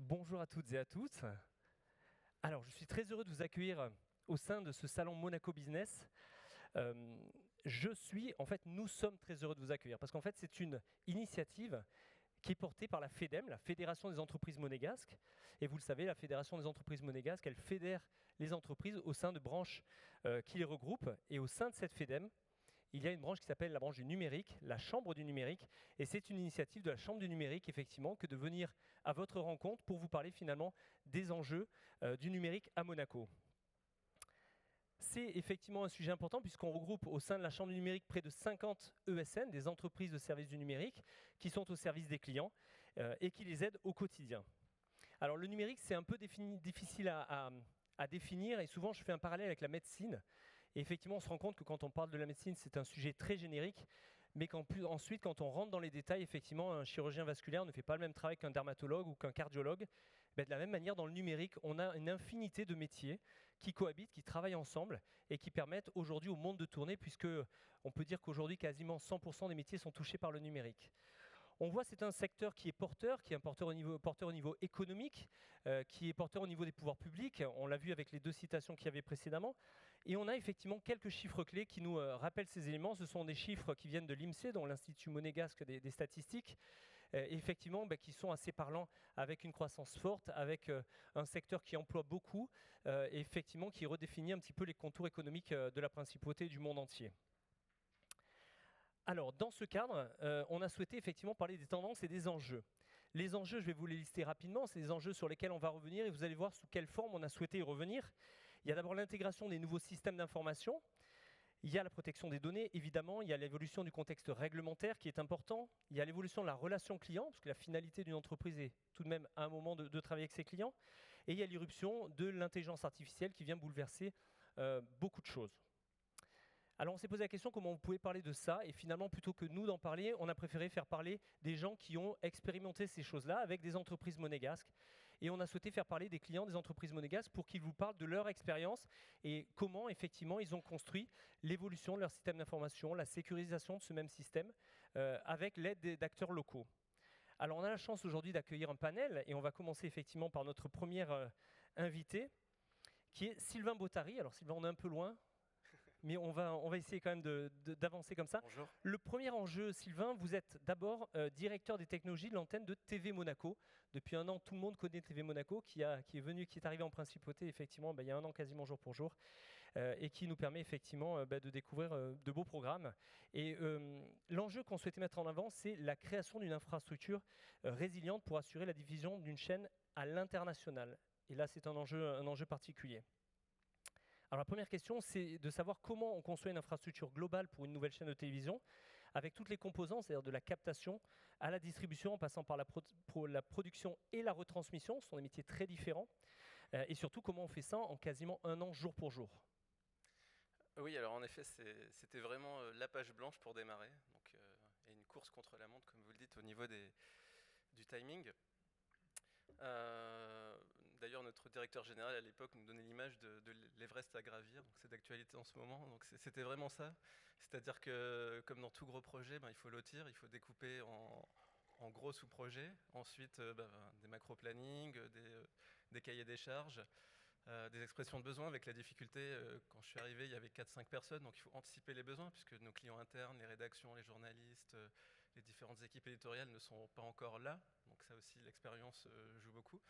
Bonjour à toutes et à tous. Alors, je suis très heureux de vous accueillir au sein de ce salon Monaco Business. Nous sommes très heureux de vous accueillir parce qu'en fait, c'est une initiative qui est portée par la FEDEM, la Fédération des entreprises monégasques. Et vous le savez, la Fédération des entreprises monégasques, elle fédère les entreprises au sein de branches qui les regroupent. Et au sein de cette FEDEM, il y a une branche qui s'appelle la branche du numérique, la Chambre du numérique, et c'est une initiative de la Chambre du numérique, effectivement, que de venir à votre rencontre pour vous parler finalement des enjeux du numérique à Monaco. C'est effectivement un sujet important puisqu'on regroupe au sein de la Chambre du numérique près de 50 ESN, des entreprises de services du numérique, qui sont au service des clients et qui les aident au quotidien. Alors le numérique, c'est un peu difficile à définir et souvent je fais un parallèle avec la médecine. Et effectivement, on se rend compte que quand on parle de la médecine, c'est un sujet très générique, mais ensuite, quand on rentre dans les détails, effectivement, un chirurgien vasculaire ne fait pas le même travail qu'un dermatologue ou qu'un cardiologue. Mais de la même manière, dans le numérique, on a une infinité de métiers qui cohabitent, qui travaillent ensemble et qui permettent aujourd'hui au monde de tourner, puisque on peut dire qu'aujourd'hui, quasiment 100% des métiers sont touchés par le numérique. On voit que c'est un secteur qui est porteur porteur au niveau économique, qui est porteur au niveau des pouvoirs publics. On l'a vu avec les deux citations qu'il y avait précédemment. Et on a effectivement quelques chiffres clés qui nous rappellent ces éléments. Ce sont des chiffres qui viennent de l'INSEE, dont l'Institut monégasque des statistiques, effectivement, qui sont assez parlants, avec une croissance forte, avec un secteur qui emploie beaucoup, et effectivement qui redéfinit un petit peu les contours économiques de la principauté et du monde entier. Alors, dans ce cadre, on a souhaité effectivement parler des tendances et des enjeux. Les enjeux, je vais vous les lister rapidement, c'est des enjeux sur lesquels on va revenir et vous allez voir sous quelle forme on a souhaité y revenir. Il y a d'abord l'intégration des nouveaux systèmes d'information, il y a la protection des données, évidemment, il y a l'évolution du contexte réglementaire qui est important, il y a l'évolution de la relation client, parce que la finalité d'une entreprise est tout de même à un moment de travailler avec ses clients, et il y a l'irruption de l'intelligence artificielle qui vient bouleverser beaucoup de choses. Alors on s'est posé la question comment on pouvait parler de ça, et finalement plutôt que nous d'en parler, on a préféré faire parler des gens qui ont expérimenté ces choses-là avec des entreprises monégasques, et on a souhaité faire parler des clients des entreprises monégasques pour qu'ils vous parlent de leur expérience et comment effectivement ils ont construit l'évolution de leur système d'information, la sécurisation de ce même système avec l'aide d'acteurs locaux. Alors on a la chance aujourd'hui d'accueillir un panel, et on va commencer effectivement par notre premier invité, qui est Sylvain Bottary. Alors Sylvain, on est un peu loin, mais on va essayer quand même d'avancer comme ça. Bonjour. Le premier enjeu, Sylvain, vous êtes d'abord directeur des technologies de l'antenne de TV Monaco. Depuis un an, tout le monde connaît TV Monaco, qui est arrivé en principauté, effectivement, il y a un an quasiment jour pour jour, et qui nous permet effectivement de découvrir de beaux programmes. Et l'enjeu qu'on souhaitait mettre en avant, c'est la création d'une infrastructure résiliente pour assurer la diffusion d'une chaîne à l'international. Et là, c'est un enjeu particulier. Alors la première question, c'est de savoir comment on construit une infrastructure globale pour une nouvelle chaîne de télévision, avec toutes les composantes, c'est-à-dire de la captation à la distribution, en passant par la production et la retransmission. Ce sont des métiers très différents. Et surtout, comment on fait ça en quasiment un an, jour pour jour. Oui, alors en effet, c'était vraiment la page blanche pour démarrer. Donc, et une course contre la montre, comme vous le dites, au niveau du timing. D'ailleurs, notre directeur général à l'époque nous donnait l'image de l'Everest à gravir, donc c'est d'actualité en ce moment. Donc c'était vraiment ça. C'est-à-dire que, comme dans tout gros projet, il faut lotir, il faut découper en gros sous-projets. Ensuite, des macro-plannings, des cahiers des charges. Des expressions de besoins avec la difficulté, quand je suis arrivé, il y avait 4-5 personnes, donc il faut anticiper les besoins, puisque nos clients internes, les rédactions, les journalistes, les différentes équipes éditoriales ne sont pas encore là, donc ça aussi, l'expérience joue beaucoup.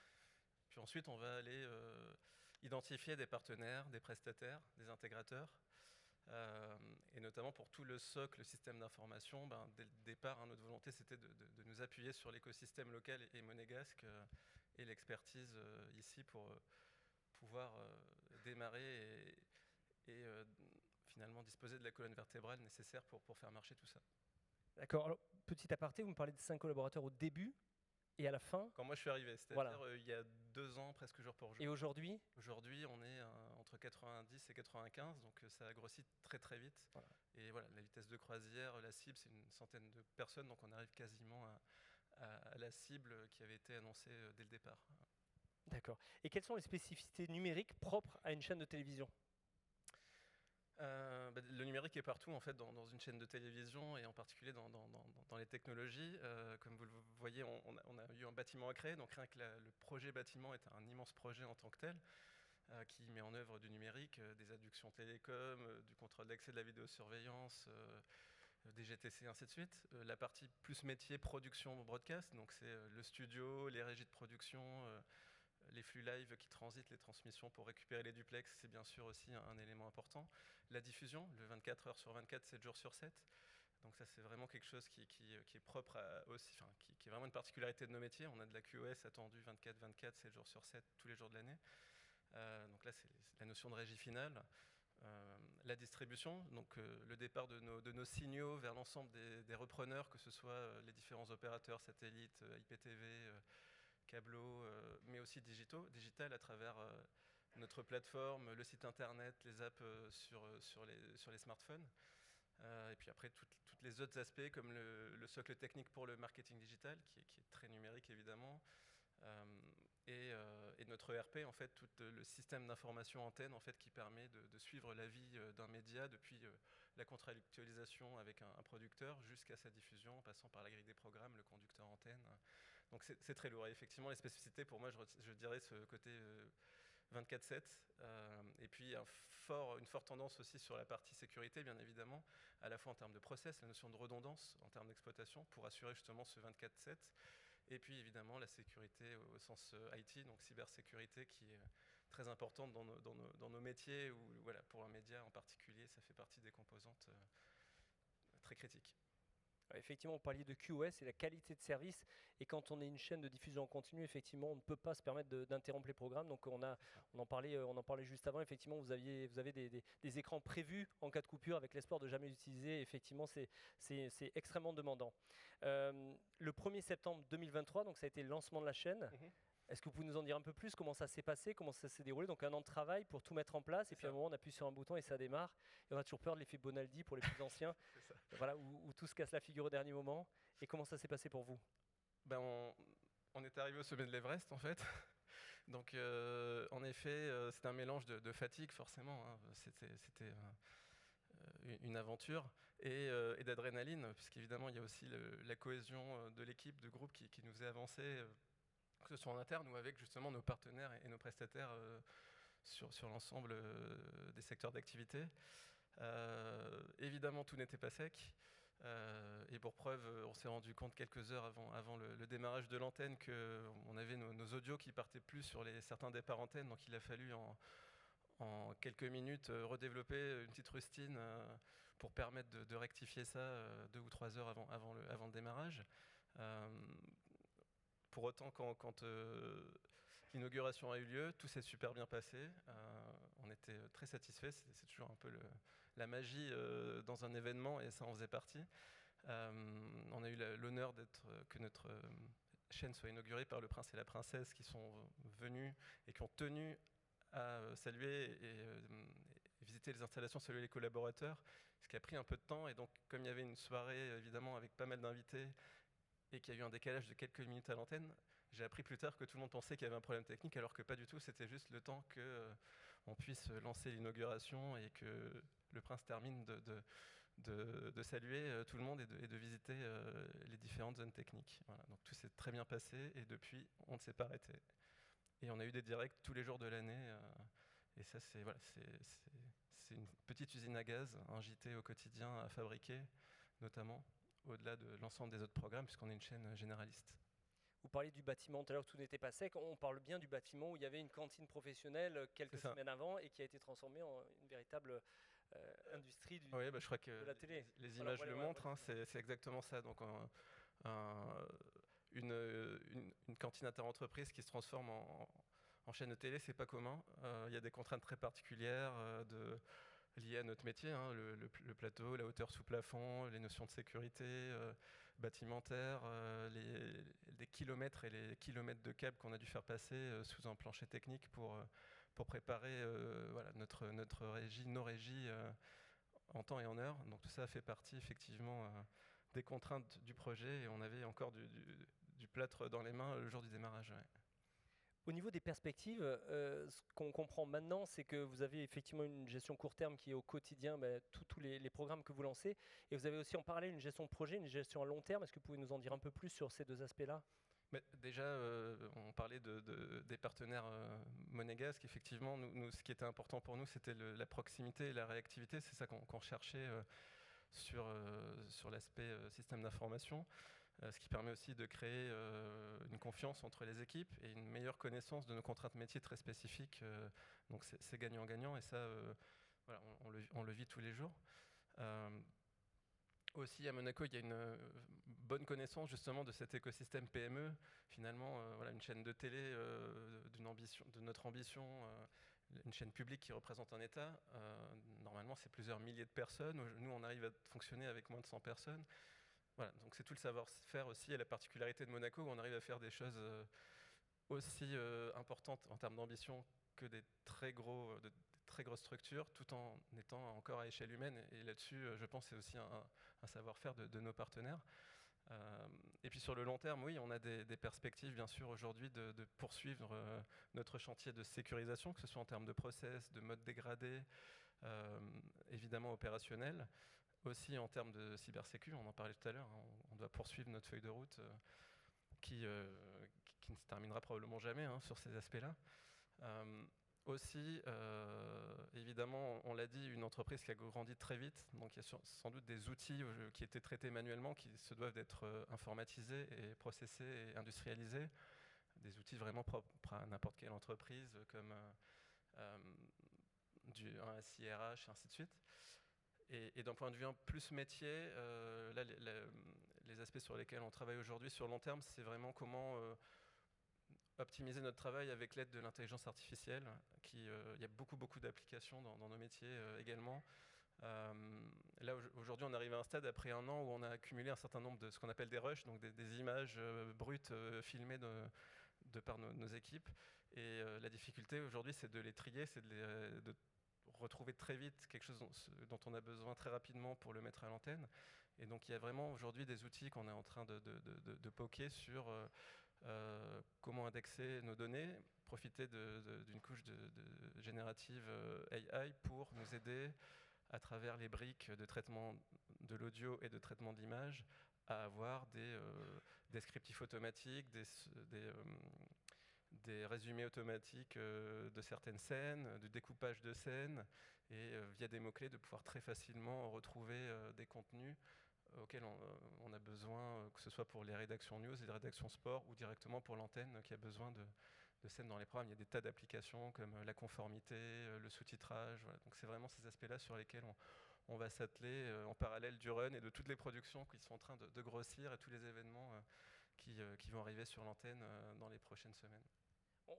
Puis ensuite, on va aller identifier des partenaires, des prestataires, des intégrateurs, et notamment pour tout le socle, le système d'information, dès le départ, notre volonté, c'était de nous appuyer sur l'écosystème local et monégasque, et l'expertise ici pour pouvoir démarrer et finalement disposer de la colonne vertébrale nécessaire pour faire marcher tout ça. D'accord. Alors, petit aparté, vous me parlez de 5 collaborateurs au début et à la fin. Quand moi je suis arrivé, c'est-à-dire il y a 2 ans, presque jour pour jour. Et aujourd'hui ? Aujourd'hui, on est entre 90 et 95, donc ça a grossi très très vite. Voilà. Et voilà, la vitesse de croisière, la cible, c'est une centaine de personnes, donc on arrive quasiment à la cible qui avait été annoncée dès le départ. D'accord. Et quelles sont les spécificités numériques propres à une chaîne de télévision ? Le numérique est partout en fait dans une chaîne de télévision et en particulier dans les technologies. Comme vous le voyez, on a eu un bâtiment à créer, donc rien que le projet bâtiment est un immense projet en tant que tel, qui met en œuvre du numérique, des adductions télécom, du contrôle d'accès de la vidéosurveillance, des GTC, ainsi de suite. La partie plus métier, production, broadcast, donc c'est le studio, les régies de production, les flux live qui transitent, les transmissions pour récupérer les duplex, c'est bien sûr aussi un élément important. La diffusion, le 24 heures sur 24, 7 jours sur 7. Donc ça, c'est vraiment quelque chose qui est propre aussi, enfin, qui est vraiment une particularité de nos métiers. On a de la QoS attendue 24-24, 7 jours sur 7, tous les jours de l'année. Donc là, c'est la notion de régie finale. La distribution, donc le départ de nos signaux vers l'ensemble des repreneurs, que ce soit les différents opérateurs satellites, IPTV, câbleaux, mais aussi digital à travers notre plateforme, le site internet, les apps sur les smartphones. Et puis après, tous les autres aspects comme le socle technique pour le marketing digital, qui est très numérique évidemment, et notre ERP, en fait, tout le système d'information antenne, en fait, qui permet de suivre la vie d'un média depuis la contractualisation avec un producteur jusqu'à sa diffusion, en passant par la grille des programmes, le conducteur antenne. Donc c'est très lourd. Et effectivement, les spécificités, pour moi, je dirais ce côté 24/7, et puis une forte tendance aussi sur la partie sécurité, bien évidemment, à la fois en termes de process, la notion de redondance en termes d'exploitation, pour assurer justement ce 24/7, et puis évidemment la sécurité au sens IT, donc cybersécurité, qui est très importante dans nos métiers, ou voilà, pour un média en particulier, ça fait partie des composantes très critiques. Effectivement, on parlait de QoS et la qualité de service. Et quand on est une chaîne de diffusion en continu, effectivement, on ne peut pas se permettre d'interrompre les programmes. Donc on en parlait juste avant. Effectivement, vous avez des écrans prévus en cas de coupure avec l'espoir de jamais l'utiliser. Effectivement, c'est extrêmement demandant. Le 1er septembre 2023, donc ça a été le lancement de la chaîne. Est-ce que vous pouvez nous en dire un peu plus, comment ça s'est passé, comment ça s'est déroulé? Donc 1 an de travail pour tout mettre en place, et puis à un moment on appuie sur un bouton et ça démarre. Et on a toujours peur de l'effet Bonaldi pour les plus anciens, voilà, où tout se casse la figure au dernier moment. Et comment ça s'est passé pour vous? Ben on est arrivé au sommet de l'Everest, en fait. Donc en effet, c'était un mélange de fatigue, forcément, hein. C'était une aventure, et d'adrénaline, puisqu'évidemment il y a aussi la cohésion de l'équipe, de groupe qui nous faisait avancer, que ce soit en interne ou avec justement nos partenaires et nos prestataires sur l'ensemble des secteurs d'activité. Évidemment, tout n'était pas sec. Et pour preuve, on s'est rendu compte quelques heures avant le démarrage de l'antenne qu'on avait nos audios qui partaient plus sur certains départs antennes. Donc il a fallu en quelques minutes redévelopper une petite rustine pour permettre de rectifier ça 2 ou 3 heures avant le démarrage. Pour autant, quand l'inauguration a eu lieu, tout s'est super bien passé. On était très satisfaits. C'est toujours un peu la magie dans un événement, et ça en faisait partie. On a eu l'honneur que notre chaîne soit inaugurée par le prince et la princesse, qui sont venus et qui ont tenu à saluer et visiter les installations, saluer les collaborateurs, ce qui a pris un peu de temps. Et donc, comme il y avait une soirée évidemment avec pas mal d'invités et qu'il y a eu un décalage de quelques minutes à l'antenne, j'ai appris plus tard que tout le monde pensait qu'il y avait un problème technique, alors que pas du tout. C'était juste le temps qu'on puisse lancer l'inauguration et que le prince termine de saluer tout le monde et de visiter les différentes zones techniques. Voilà. Donc tout s'est très bien passé, et depuis, on ne s'est pas arrêté. Et on a eu des directs tous les jours de l'année. Et ça, c'est une petite usine à gaz, un JT au quotidien à fabriquer, notamment, au-delà de l'ensemble des autres programmes, puisqu'on est une chaîne généraliste. Vous parliez du bâtiment tout à l'heure, tout n'était pas sec. On parle bien du bâtiment où il y avait une cantine professionnelle quelques semaines avant, et qui a été transformée en une véritable industrie oui, je crois que de la télé. Les images le montrent, hein, c'est exactement ça. Donc une cantine interentreprise qui se transforme en chaîne de télé, c'est pas commun. Il y a des contraintes très particulières liées à notre métier, hein, le plateau, la hauteur sous plafond, les notions de sécurité bâtimentaire, les kilomètres et les kilomètres de câbles qu'on a dû faire passer sous un plancher technique pour préparer voilà, notre régie, nos régies en temps et en heure. Donc tout ça fait partie effectivement des contraintes du projet, et on avait encore du plâtre dans les mains le jour du démarrage. Ouais. Au niveau des perspectives, ce qu'on comprend maintenant, c'est que vous avez effectivement une gestion court terme qui est au quotidien, tous les programmes que vous lancez, et vous avez aussi en parallèle une gestion de projet, une gestion à long terme. Est-ce que vous pouvez nous en dire un peu plus sur ces deux aspects-là? Mais déjà, on parlait des partenaires monégasques. Effectivement, ce qui était important pour nous, c'était la proximité et la réactivité. C'est ça qu'on cherchait sur l'aspect système d'information. Ce qui permet aussi de créer une confiance entre les équipes et une meilleure connaissance de nos contraintes métiers très spécifiques. Donc c'est gagnant-gagnant, et ça, voilà, on le vit tous les jours. Aussi à Monaco, il y a une bonne connaissance justement de cet écosystème PME. Finalement, voilà, une chaîne de télé de notre ambition, une chaîne publique qui représente un État. Normalement, c'est plusieurs milliers de personnes. Nous, on arrive à fonctionner avec moins de 100 personnes. Voilà, donc c'est tout le savoir-faire aussi, et la particularité de Monaco, où on arrive à faire des choses aussi importantes en termes d'ambition que des très grosses structures, tout en étant encore à échelle humaine. Et là-dessus, je pense, c'est aussi un savoir-faire de nos partenaires. Et puis sur le long terme, oui, on a des perspectives, bien sûr, aujourd'hui de poursuivre notre chantier de sécurisation, que ce soit en termes de process, de mode dégradé, évidemment opérationnel. Aussi en termes de cybersécu, on en parlait tout à l'heure, hein, on doit poursuivre notre feuille de route qui ne se terminera probablement jamais, hein, sur ces aspects-là. Aussi, évidemment, on l'a dit, une entreprise qui a grandi très vite, donc il y a sans doute des outils qui étaient traités manuellement qui se doivent d'être informatisés et processés et industrialisés. Des outils vraiment propres à n'importe quelle entreprise, comme un SIRH, ainsi de suite. Et d'un point de vue plus métier, là, les aspects sur lesquels on travaille aujourd'hui sur le long terme, c'est vraiment comment optimiser notre travail avec l'aide de l'intelligence artificielle. Il y a beaucoup d'applications dans nos métiers également. Là, aujourd'hui, on arrive à un stade, après un an, où on a accumulé un certain nombre de ce qu'on appelle des rushs, donc des images brutes filmées de par nos équipes. Et la difficulté aujourd'hui, c'est de les trier, c'est de retrouver très vite quelque chose dont on a besoin très rapidement pour le mettre à l'antenne. Et donc il y a vraiment aujourd'hui des outils qu'on est en train de poker sur comment indexer nos données, profiter d'une couche de générative AI pour nous aider à travers les briques de traitement de l'audio et de traitement de l'image à avoir des descriptifs automatiques, des résumés automatiques de certaines scènes, du découpage de scènes, et via des mots-clés de pouvoir très facilement retrouver des contenus auxquels on a besoin, que ce soit pour les rédactions news et les rédactions sport, ou directement pour l'antenne qui a besoin de scènes dans les programmes. Il y a des tas d'applications comme la conformité, le sous-titrage. Voilà. Donc c'est vraiment ces aspects-là sur lesquels on va s'atteler en parallèle du run et de toutes les productions qui sont en train de grossir, et tous les événements qui vont arriver sur l'antenne dans les prochaines semaines.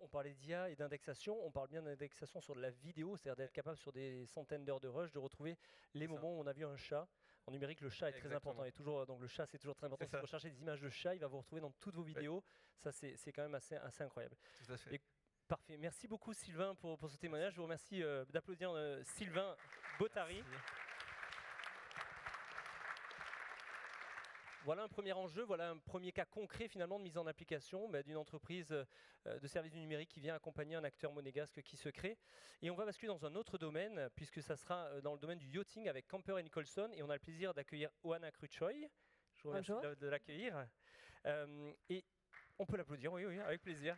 On parlait d'IA et d'indexation, on parle bien d'indexation sur de la vidéo, c'est-à-dire d'être capable sur des centaines d'heures de rush de retrouver les moments où on a vu un chat. En numérique, le chat est très important, et toujours, donc le chat c'est toujours très important. Si vous recherchez des images de chat, il va vous retrouver dans toutes vos vidéos. Ça c'est quand même assez incroyable. Tout à fait. Et, parfait, merci beaucoup Sylvain pour ce témoignage. Je vous remercie d'applaudir Sylvain Bottary. Voilà un premier enjeu, voilà un premier cas concret finalement de mise en application d'une entreprise de services du numérique qui vient accompagner un acteur monégasque qui se crée. Et on va basculer dans un autre domaine, puisque ça sera dans le domaine du yachting avec Camper & Nicholson, et on a le plaisir d'accueillir Oana Cruchoy. Je vous remercie de l'accueillir. Et on peut l'applaudir, oui, avec plaisir.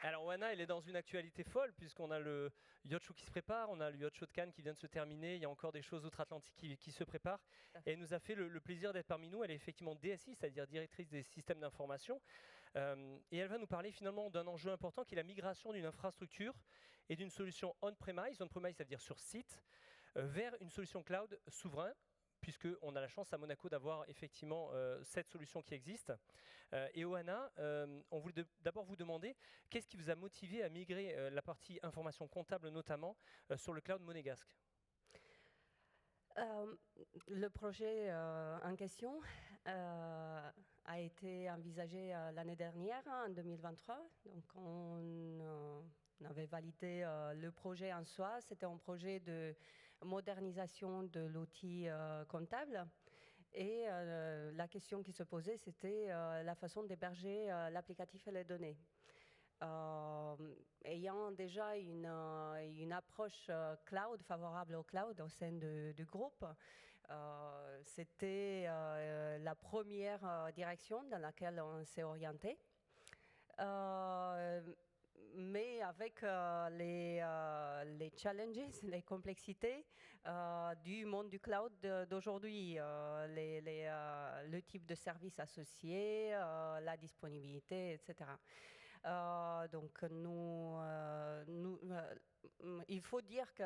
Alors Oana, elle est dans une actualité folle, puisqu'on a le Yacht Show qui se prépare, on a le Yacht Show de Cannes qui vient de se terminer, il y a encore des choses outre-Atlantique qui se préparent. Et elle nous a fait le plaisir d'être parmi nous. Elle est effectivement DSI, c'est-à-dire directrice des systèmes d'information. Et elle va nous parler finalement d'un enjeu important qui est la migration d'une infrastructure et d'une solution on-premise, ça veut dire sur site, vers une solution cloud souverain, puisqu'on a la chance à Monaco d'avoir effectivement cette solution qui existe. Et Oana, on voulait d'abord vous demander, qu'est-ce qui vous a motivé à migrer la partie information comptable notamment sur le cloud monégasque? Le projet en question a été envisagé l'année dernière, en 2023. Donc on avait validé le projet en soi. C'était un projet de modernisation de l'outil comptable. Et la question qui se posait, c'était la façon d'héberger l'applicatif et les données. Ayant déjà une approche cloud, favorable au cloud au sein du groupe, c'était la première direction dans laquelle on s'est orienté. Mais avec les challenges, les complexités du monde du cloud d'aujourd'hui, le type de service associé, la disponibilité, etc. Donc, il faut dire que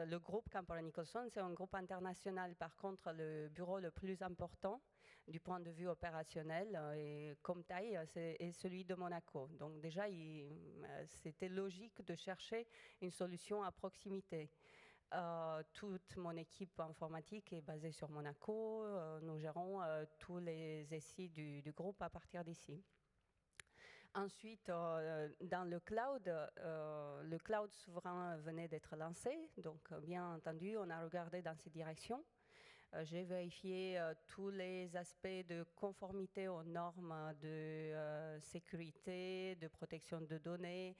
le groupe Camper Nicholson, c'est un groupe international. Par contre, le bureau le plus important du point de vue opérationnel et comme taille, est celui de Monaco. Donc déjà, c'était logique de chercher une solution à proximité. Toute mon équipe informatique est basée sur Monaco. Nous gérons tous les SI du groupe à partir d'ici. Ensuite, dans le cloud souverain venait d'être lancé. Donc, bien entendu, on a regardé dans ces directions. J'ai vérifié tous les aspects de conformité aux normes de sécurité, de protection de données,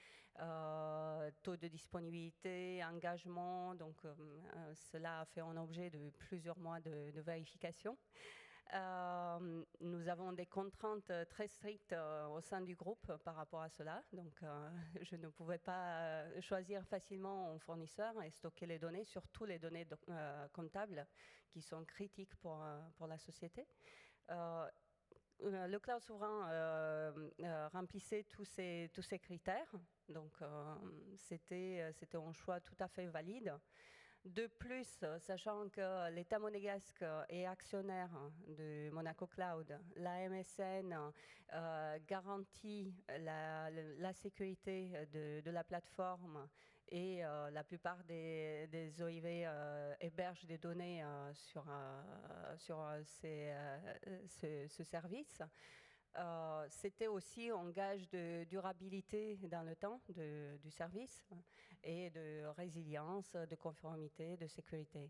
taux de disponibilité, engagement. Donc, cela a fait un objet de plusieurs mois de vérification. Nous avons des contraintes très strictes au sein du groupe par rapport à cela. Donc, je ne pouvais pas choisir facilement un fournisseur et stocker les données, surtout les données comptables qui sont critiques pour la société. Le cloud souverain remplissait tous ces critères. Donc, c'était un choix tout à fait valide. De plus, sachant que l'État monégasque est actionnaire de Monaco Cloud, la MSN garantit la sécurité de la plateforme et la plupart des OIV hébergent des données sur ce service. C'était aussi un gage de durabilité dans le temps du service et de résilience, de conformité, de sécurité.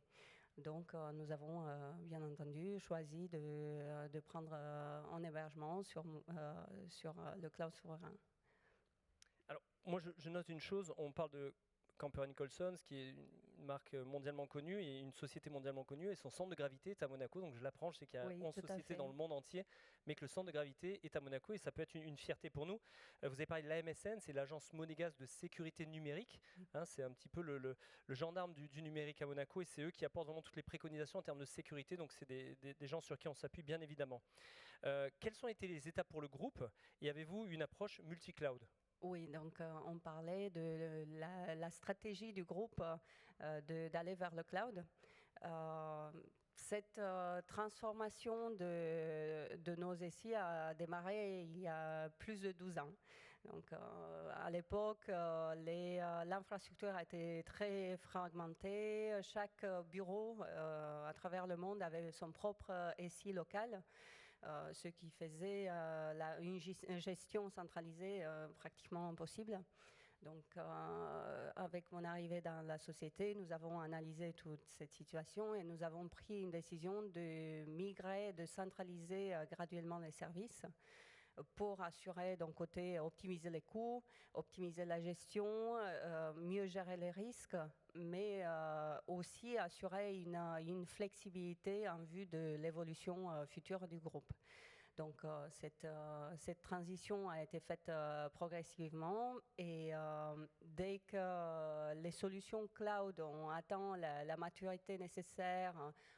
Donc, nous avons bien entendu choisi de prendre un hébergement sur le cloud souverain. Alors, moi, je note une chose, on parle de Camper Nicholson, qui est une marque mondialement connue et une société mondialement connue, et son centre de gravité est à Monaco. Donc je l'apprends, je sais qu'il y a 11 sociétés dans le monde entier, mais que le centre de gravité est à Monaco, et ça peut être une fierté pour nous. Vous avez parlé de l'AMSN, c'est l'agence monégasque de sécurité numérique. Hein, c'est un petit peu le gendarme du numérique à Monaco, et c'est eux qui apportent vraiment toutes les préconisations en termes de sécurité. Donc c'est des gens sur qui on s'appuie bien évidemment. Quelles ont été les étapes pour le groupe, et avez-vous une approche multi-cloud ? Oui, donc on parlait de la stratégie du groupe d'aller vers le cloud. Cette transformation de nos SI a démarré il y a plus de 12 ans. Donc, à l'époque, l'infrastructure a été très fragmentée. Chaque bureau à travers le monde avait son propre SI local. Ce qui faisait une gestion centralisée pratiquement impossible. Donc, avec mon arrivée dans la société, nous avons analysé toute cette situation et nous avons pris une décision de migrer, de centraliser graduellement les services pour assurer d'un côté optimiser les coûts, optimiser la gestion, mieux gérer les risques, mais aussi assurer une flexibilité en vue de l'évolution future du groupe. Donc cette transition a été faite progressivement et dès que les solutions cloud ont atteint la maturité nécessaire,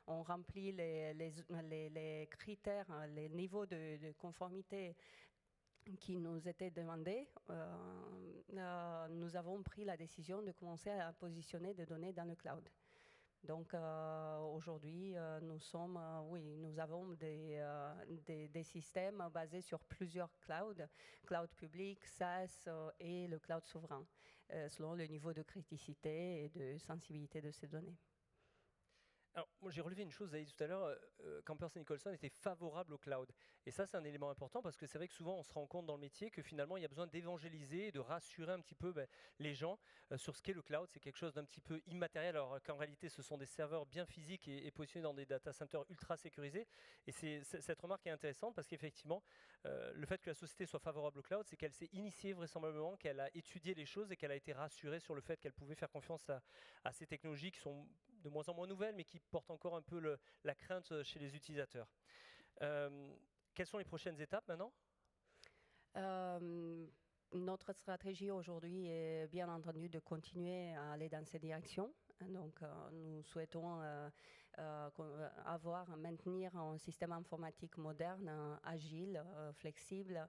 ont rempli les critères, les niveaux de conformité qui nous étaient demandés, nous avons pris la décision de commencer à positionner des données dans le cloud. Donc aujourd'hui, nous avons des systèmes basés sur plusieurs clouds, cloud public, SaaS et le cloud souverain, selon le niveau de criticité et de sensibilité de ces données. Alors, moi, j'ai relevé une chose, vous avez dit tout à l'heure, Campers et Nicholson était favorable au cloud. Et ça, c'est un élément important parce que c'est vrai que souvent, on se rend compte dans le métier que finalement, il y a besoin d'évangéliser et de rassurer un petit peu les gens sur ce qu'est le cloud. C'est quelque chose d'un petit peu immatériel, alors qu'en réalité, ce sont des serveurs bien physiques et positionnés dans des data centers ultra sécurisés. Et cette remarque est intéressante parce qu'effectivement, le fait que la société soit favorable au cloud, c'est qu'elle s'est initiée vraisemblablement, qu'elle a étudié les choses et qu'elle a été rassurée sur le fait qu'elle pouvait faire confiance à ces technologies qui sont de moins en moins nouvelles, mais qui portent encore un peu la crainte chez les utilisateurs. Quelles sont les prochaines étapes maintenant? Notre stratégie aujourd'hui est bien entendu de continuer à aller dans cette direction. Donc, nous souhaitons maintenir un système informatique moderne, agile, flexible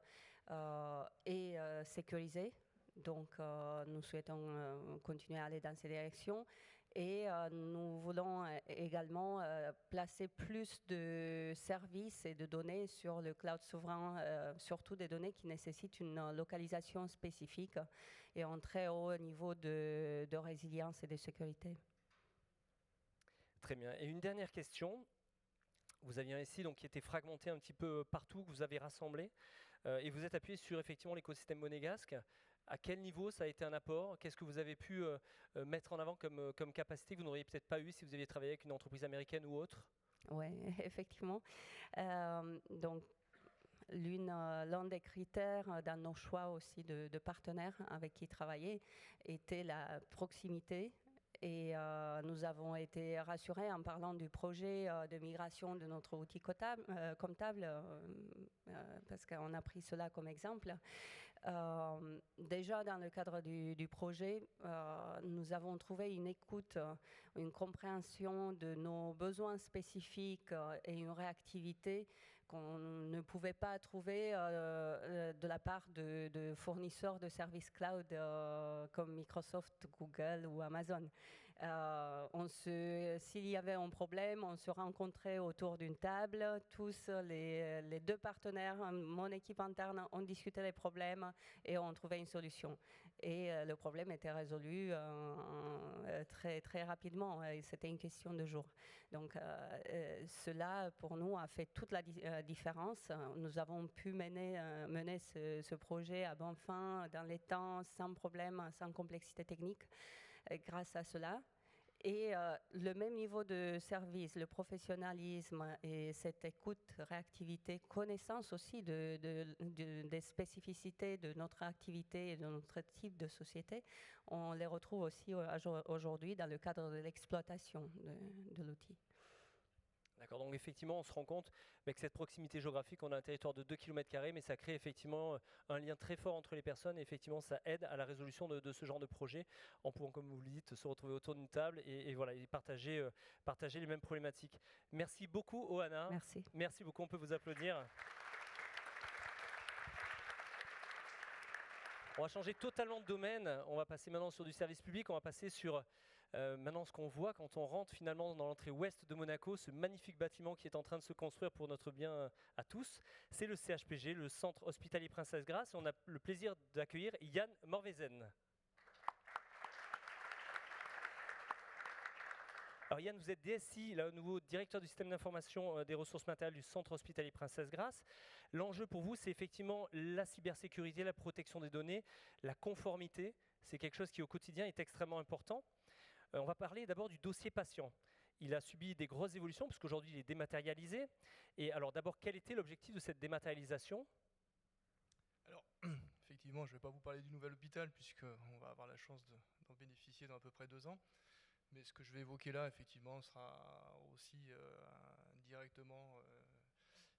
et sécurisé. Donc, nous souhaitons continuer à aller dans cette direction. Et nous voulons également placer plus de services et de données sur le cloud souverain, surtout des données qui nécessitent une localisation spécifique et un très haut niveau de résilience et de sécurité. Très bien. Et une dernière question. Vous aviez un SI donc, qui était fragmenté un petit peu partout, que vous avez rassemblé, et vous êtes appuyé sur effectivement l'écosystème monégasque. À quel niveau ça a été un apport? Qu'est-ce que vous avez pu mettre en avant comme capacité que vous n'auriez peut-être pas eu si vous aviez travaillé avec une entreprise américaine ou autre? Oui, effectivement. Donc, l'un des critères dans nos choix aussi de partenaires avec qui travailler était la proximité. Et nous avons été rassurés en parlant du projet de migration de notre outil comptable, parce qu'on a pris cela comme exemple. Déjà dans le cadre du projet, nous avons trouvé une écoute, une compréhension de nos besoins spécifiques et une réactivité qu'on ne pouvait pas trouver de la part de fournisseurs de services cloud comme Microsoft, Google ou Amazon. S'il y avait un problème, on se rencontrait autour d'une table, tous les deux partenaires, mon équipe interne, on discutait les problèmes et on trouvait une solution. Et le problème était résolu très, très rapidement, c'était une question de jours. Donc cela, pour nous, a fait toute la différence. Nous avons pu mener ce projet à bon fin, dans les temps, sans problème, sans complexité technique, grâce à cela. Et le même niveau de service, le professionnalisme et cette écoute, réactivité, connaissance aussi des spécificités de notre activité et de notre type de société, on les retrouve aussi aujourd'hui dans le cadre de l'exploitation de l'outil. D'accord, donc effectivement, on se rend compte avec cette proximité géographique, on a un territoire de 2 km², mais ça crée effectivement un lien très fort entre les personnes, et effectivement, ça aide à la résolution de ce genre de projet, en pouvant, comme vous le dites, se retrouver autour d'une table et voilà, et partager les mêmes problématiques. Merci beaucoup, Ohana. Merci. Merci beaucoup, on peut vous applaudir. On va changer totalement de domaine, on va passer maintenant sur du service public, on va passer sur maintenant ce qu'on voit quand on rentre finalement dans l'entrée ouest de Monaco, ce magnifique bâtiment qui est en train de se construire pour notre bien à tous, c'est le CHPG, le Centre Hospitalier Princesse Grace, et on a le plaisir d'accueillir Yann Morvezen. Alors Yann, vous êtes DSI, là, au nouveau directeur du système d'information des ressources matérielles du Centre Hospitalier Princesse Grace. L'enjeu pour vous, c'est effectivement la cybersécurité, la protection des données, la conformité. C'est quelque chose qui au quotidien est extrêmement important. On va parler d'abord du dossier patient. Il a subi des grosses évolutions puisqu'aujourd'hui il est dématérialisé. Et alors d'abord, quel était l'objectif de cette dématérialisation? Alors, effectivement, je ne vais pas vous parler du nouvel hôpital puisqu'on va avoir la chance d'en bénéficier dans à peu près 2 ans. Mais ce que je vais évoquer là, effectivement, sera aussi directement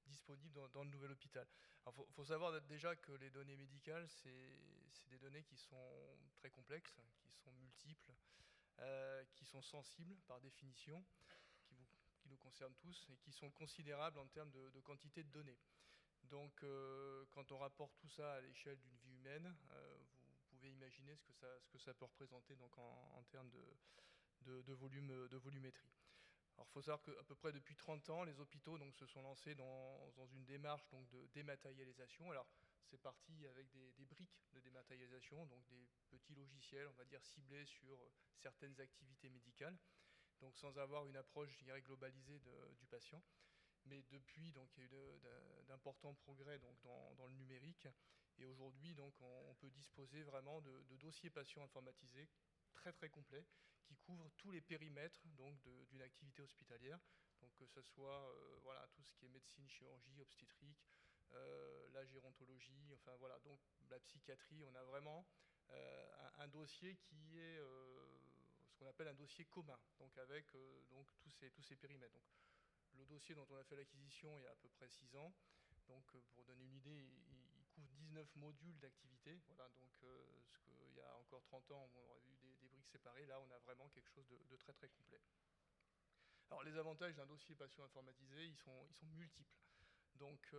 disponible dans le nouvel hôpital. Il faut savoir déjà que les données médicales, c'est des données qui sont très complexes, qui sont multiples, qui sont sensibles par définition, qui nous concernent tous et qui sont considérables en termes de quantité de données. Donc quand on rapporte tout ça à l'échelle d'une vie humaine, vous pouvez imaginer ce que ça peut représenter donc en termes de volumétrie. Alors, il faut savoir qu'à peu près depuis 30 ans, les hôpitaux donc, se sont lancés dans une démarche donc, de dématérialisation. Alors, c'est parti avec des briques de dématérialisation, donc des petits logiciels, on va dire, ciblés sur certaines activités médicales. donc sans avoir une approche, je dirais, globalisée du patient. Mais depuis, donc, il y a eu d'importants progrès donc, dans le numérique. Et aujourd'hui, donc, on peut disposer vraiment de dossiers patients informatisés très très complets qui couvrent tous les périmètres donc, d'une activité hospitalière. Donc, que ce soit voilà, tout ce qui est médecine, chirurgie, obstétrique, la gérontologie, enfin voilà, donc la psychiatrie. On a vraiment un dossier qui est ce qu'on appelle un dossier commun, donc avec donc, tous ces périmètres. Donc, le dossier dont on a fait l'acquisition il y a à peu près 6 ans, donc pour donner une idée, il couvre 19 modules d'activité. Voilà, donc ce qu'il y a encore 30 ans, on aurait vu des briques séparées. Là, on a vraiment quelque chose de très très complet. Alors, les avantages d'un dossier patient informatisé, ils sont multiples. Donc,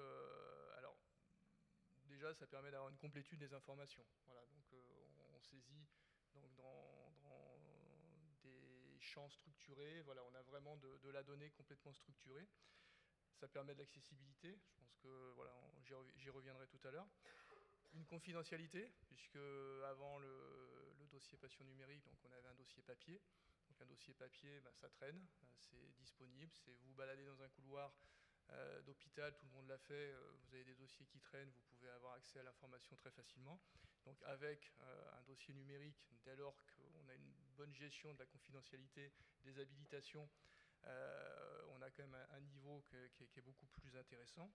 alors, déjà, ça permet d'avoir une complétude des informations. Voilà, donc on saisit donc, dans des champs structurés. Voilà, on a vraiment de la donnée complètement structurée. Ça permet de l'accessibilité. Je pense que voilà, j'y reviendrai tout à l'heure. Une confidentialité, puisque avant le dossier patient numérique, donc on avait un dossier papier. Donc un dossier papier, ben, ça traîne, c'est disponible. C'est vous baladez dans un couloir d'hôpital, tout le monde l'a fait, vous avez des dossiers qui traînent, vous pouvez avoir accès à l'information très facilement. Donc avec un dossier numérique, dès lors qu'on a une bonne gestion de la confidentialité, des habilitations, on a quand même un niveau qui est beaucoup plus intéressant.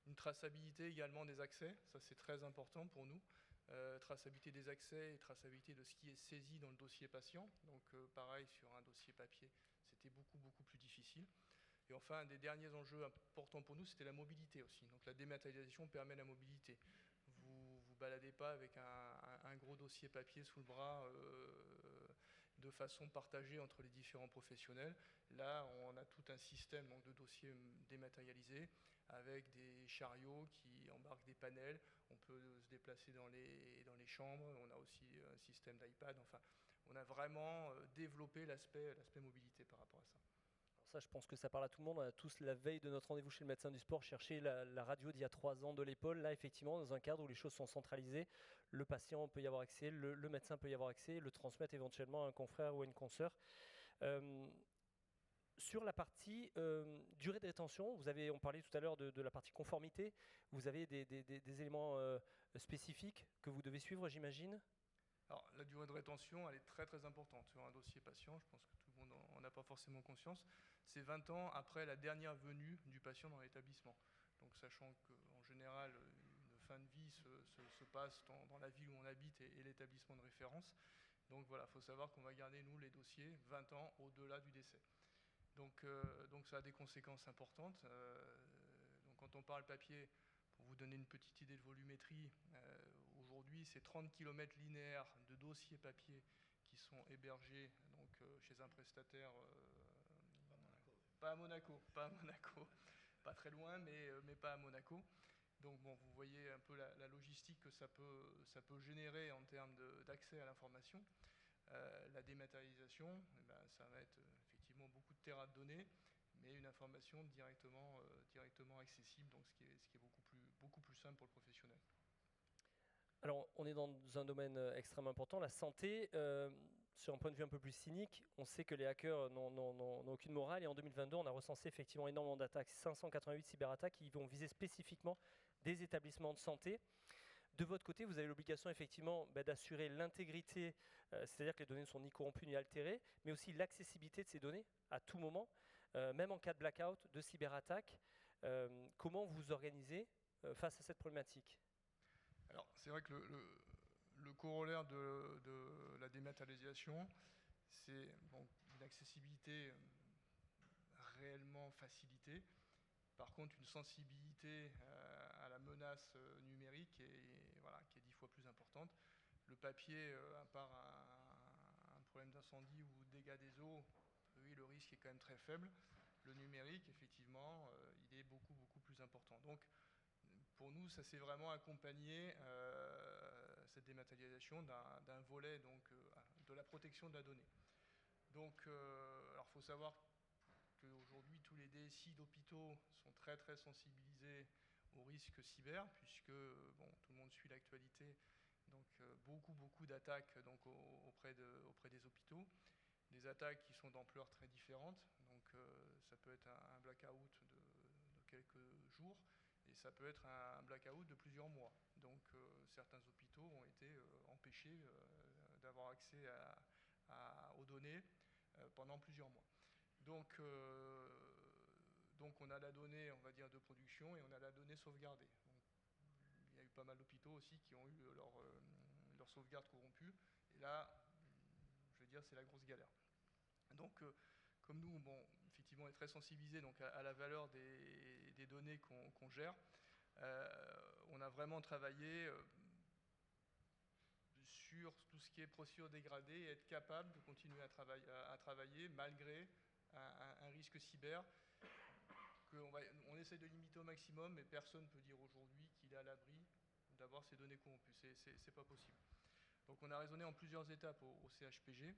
Une traçabilité également des accès, ça c'est très important pour nous. Traçabilité des accès et traçabilité de ce qui est saisi dans le dossier patient. Donc pareil, sur un dossier papier, c'était beaucoup plus difficile. Et enfin, un des derniers enjeux importants pour nous, c'était la mobilité aussi. Donc la dématérialisation permet la mobilité. Vous ne vous baladez pas avec un gros dossier papier sous le bras de façon partagée entre les différents professionnels. Là, on a tout un système donc, de dossiers dématérialisés avec des chariots qui embarquent des panels. On peut se déplacer dans les chambres. On a aussi un système d'iPad. Enfin, on a vraiment développé l'aspect mobilité par rapport à ça. Ça, je pense que ça parle à tout le monde. On a tous, la veille de notre rendez-vous chez le médecin du sport, cherché la radio d'il y a 3 ans de l'épaule. Là, effectivement, dans un cadre où les choses sont centralisées, le patient peut y avoir accès, le médecin peut y avoir accès, le transmettre éventuellement à un confrère ou à une consoeur. Sur la partie durée de rétention, on parlait tout à l'heure de la partie conformité. Vous avez des éléments spécifiques que vous devez suivre, j'imagine ? Alors, la durée de rétention, elle est très très importante sur un dossier patient. Je pense que tout le monde n'en a pas forcément conscience. C'est 20 ans après la dernière venue du patient dans l'établissement. Donc, sachant qu'en général, une fin de vie se passe dans la ville où on habite et l'établissement de référence. Donc, voilà, il faut savoir qu'on va garder, nous, les dossiers 20 ans au-delà du décès. Donc, ça a des conséquences importantes. Donc, quand on parle papier, pour vous donner une petite idée de volumétrie, aujourd'hui, c'est 30 km linéaires de dossiers papier qui sont hébergés donc, chez un prestataire. Pas à Monaco, pas très loin, mais pas à Monaco. Donc bon, vous voyez un peu la logistique que ça peut générer en termes d'accès à l'information. La dématérialisation, eh ben, ça va être effectivement beaucoup de terras de données, mais une information directement accessible, donc ce qui est beaucoup plus simple pour le professionnel. Alors, on est dans un domaine extrêmement important, la santé. Sur un point de vue un peu plus cynique, on sait que les hackers n'ont aucune morale. Et en 2022, on a recensé effectivement énormément d'attaques, 588 cyberattaques qui vont viser spécifiquement des établissements de santé. De votre côté, vous avez l'obligation effectivement d'assurer l'intégrité, c'est-à-dire que les données ne sont ni corrompues ni altérées, mais aussi l'accessibilité de ces données à tout moment, même en cas de blackout, de cyberattaque. Comment vous vous organisez face à cette problématique ? Alors, c'est vrai que le corollaire de la dématérialisation, c'est bon, une accessibilité réellement facilitée. Par contre, une sensibilité à la menace numérique qui est 10 fois plus importante. Le papier, à part un problème d'incendie ou dégâts des eaux, oui, le risque est quand même très faible. Le numérique, effectivement, il est beaucoup plus important. Donc, pour nous, ça s'est vraiment accompagné, cette dématérialisation, d'un volet donc, de la protection de la donnée. Donc, alors il faut savoir qu'aujourd'hui, tous les DSI d'hôpitaux sont très sensibilisés aux risques cyber, puisque bon, tout le monde suit l'actualité, donc beaucoup d'attaques donc, auprès des hôpitaux. des attaques qui sont d'ampleur très différente. Donc ça peut être un blackout de quelques jours et ça peut être un blackout de plusieurs mois. Donc certains hôpitaux ont été empêchés d'avoir accès aux données pendant plusieurs mois. Donc on a la donnée, on va dire, de production et on a la donnée sauvegardée. Donc, il y a eu pas mal d'hôpitaux aussi qui ont eu leur sauvegarde corrompue. Et là, je veux dire, c'est la grosse galère. Donc, comme nous, bon, effectivement, on est très sensibilisés donc, à la valeur des données qu'on gère, on a vraiment travaillé sur tout ce qui est procédure dégradée et être capable de continuer à travailler malgré un risque cyber on essaie de limiter au maximum, mais personne ne peut dire aujourd'hui qu'il est à l'abri d'avoir ces données corrompues. C'est pas possible. Donc on a raisonné en plusieurs étapes au CHPG.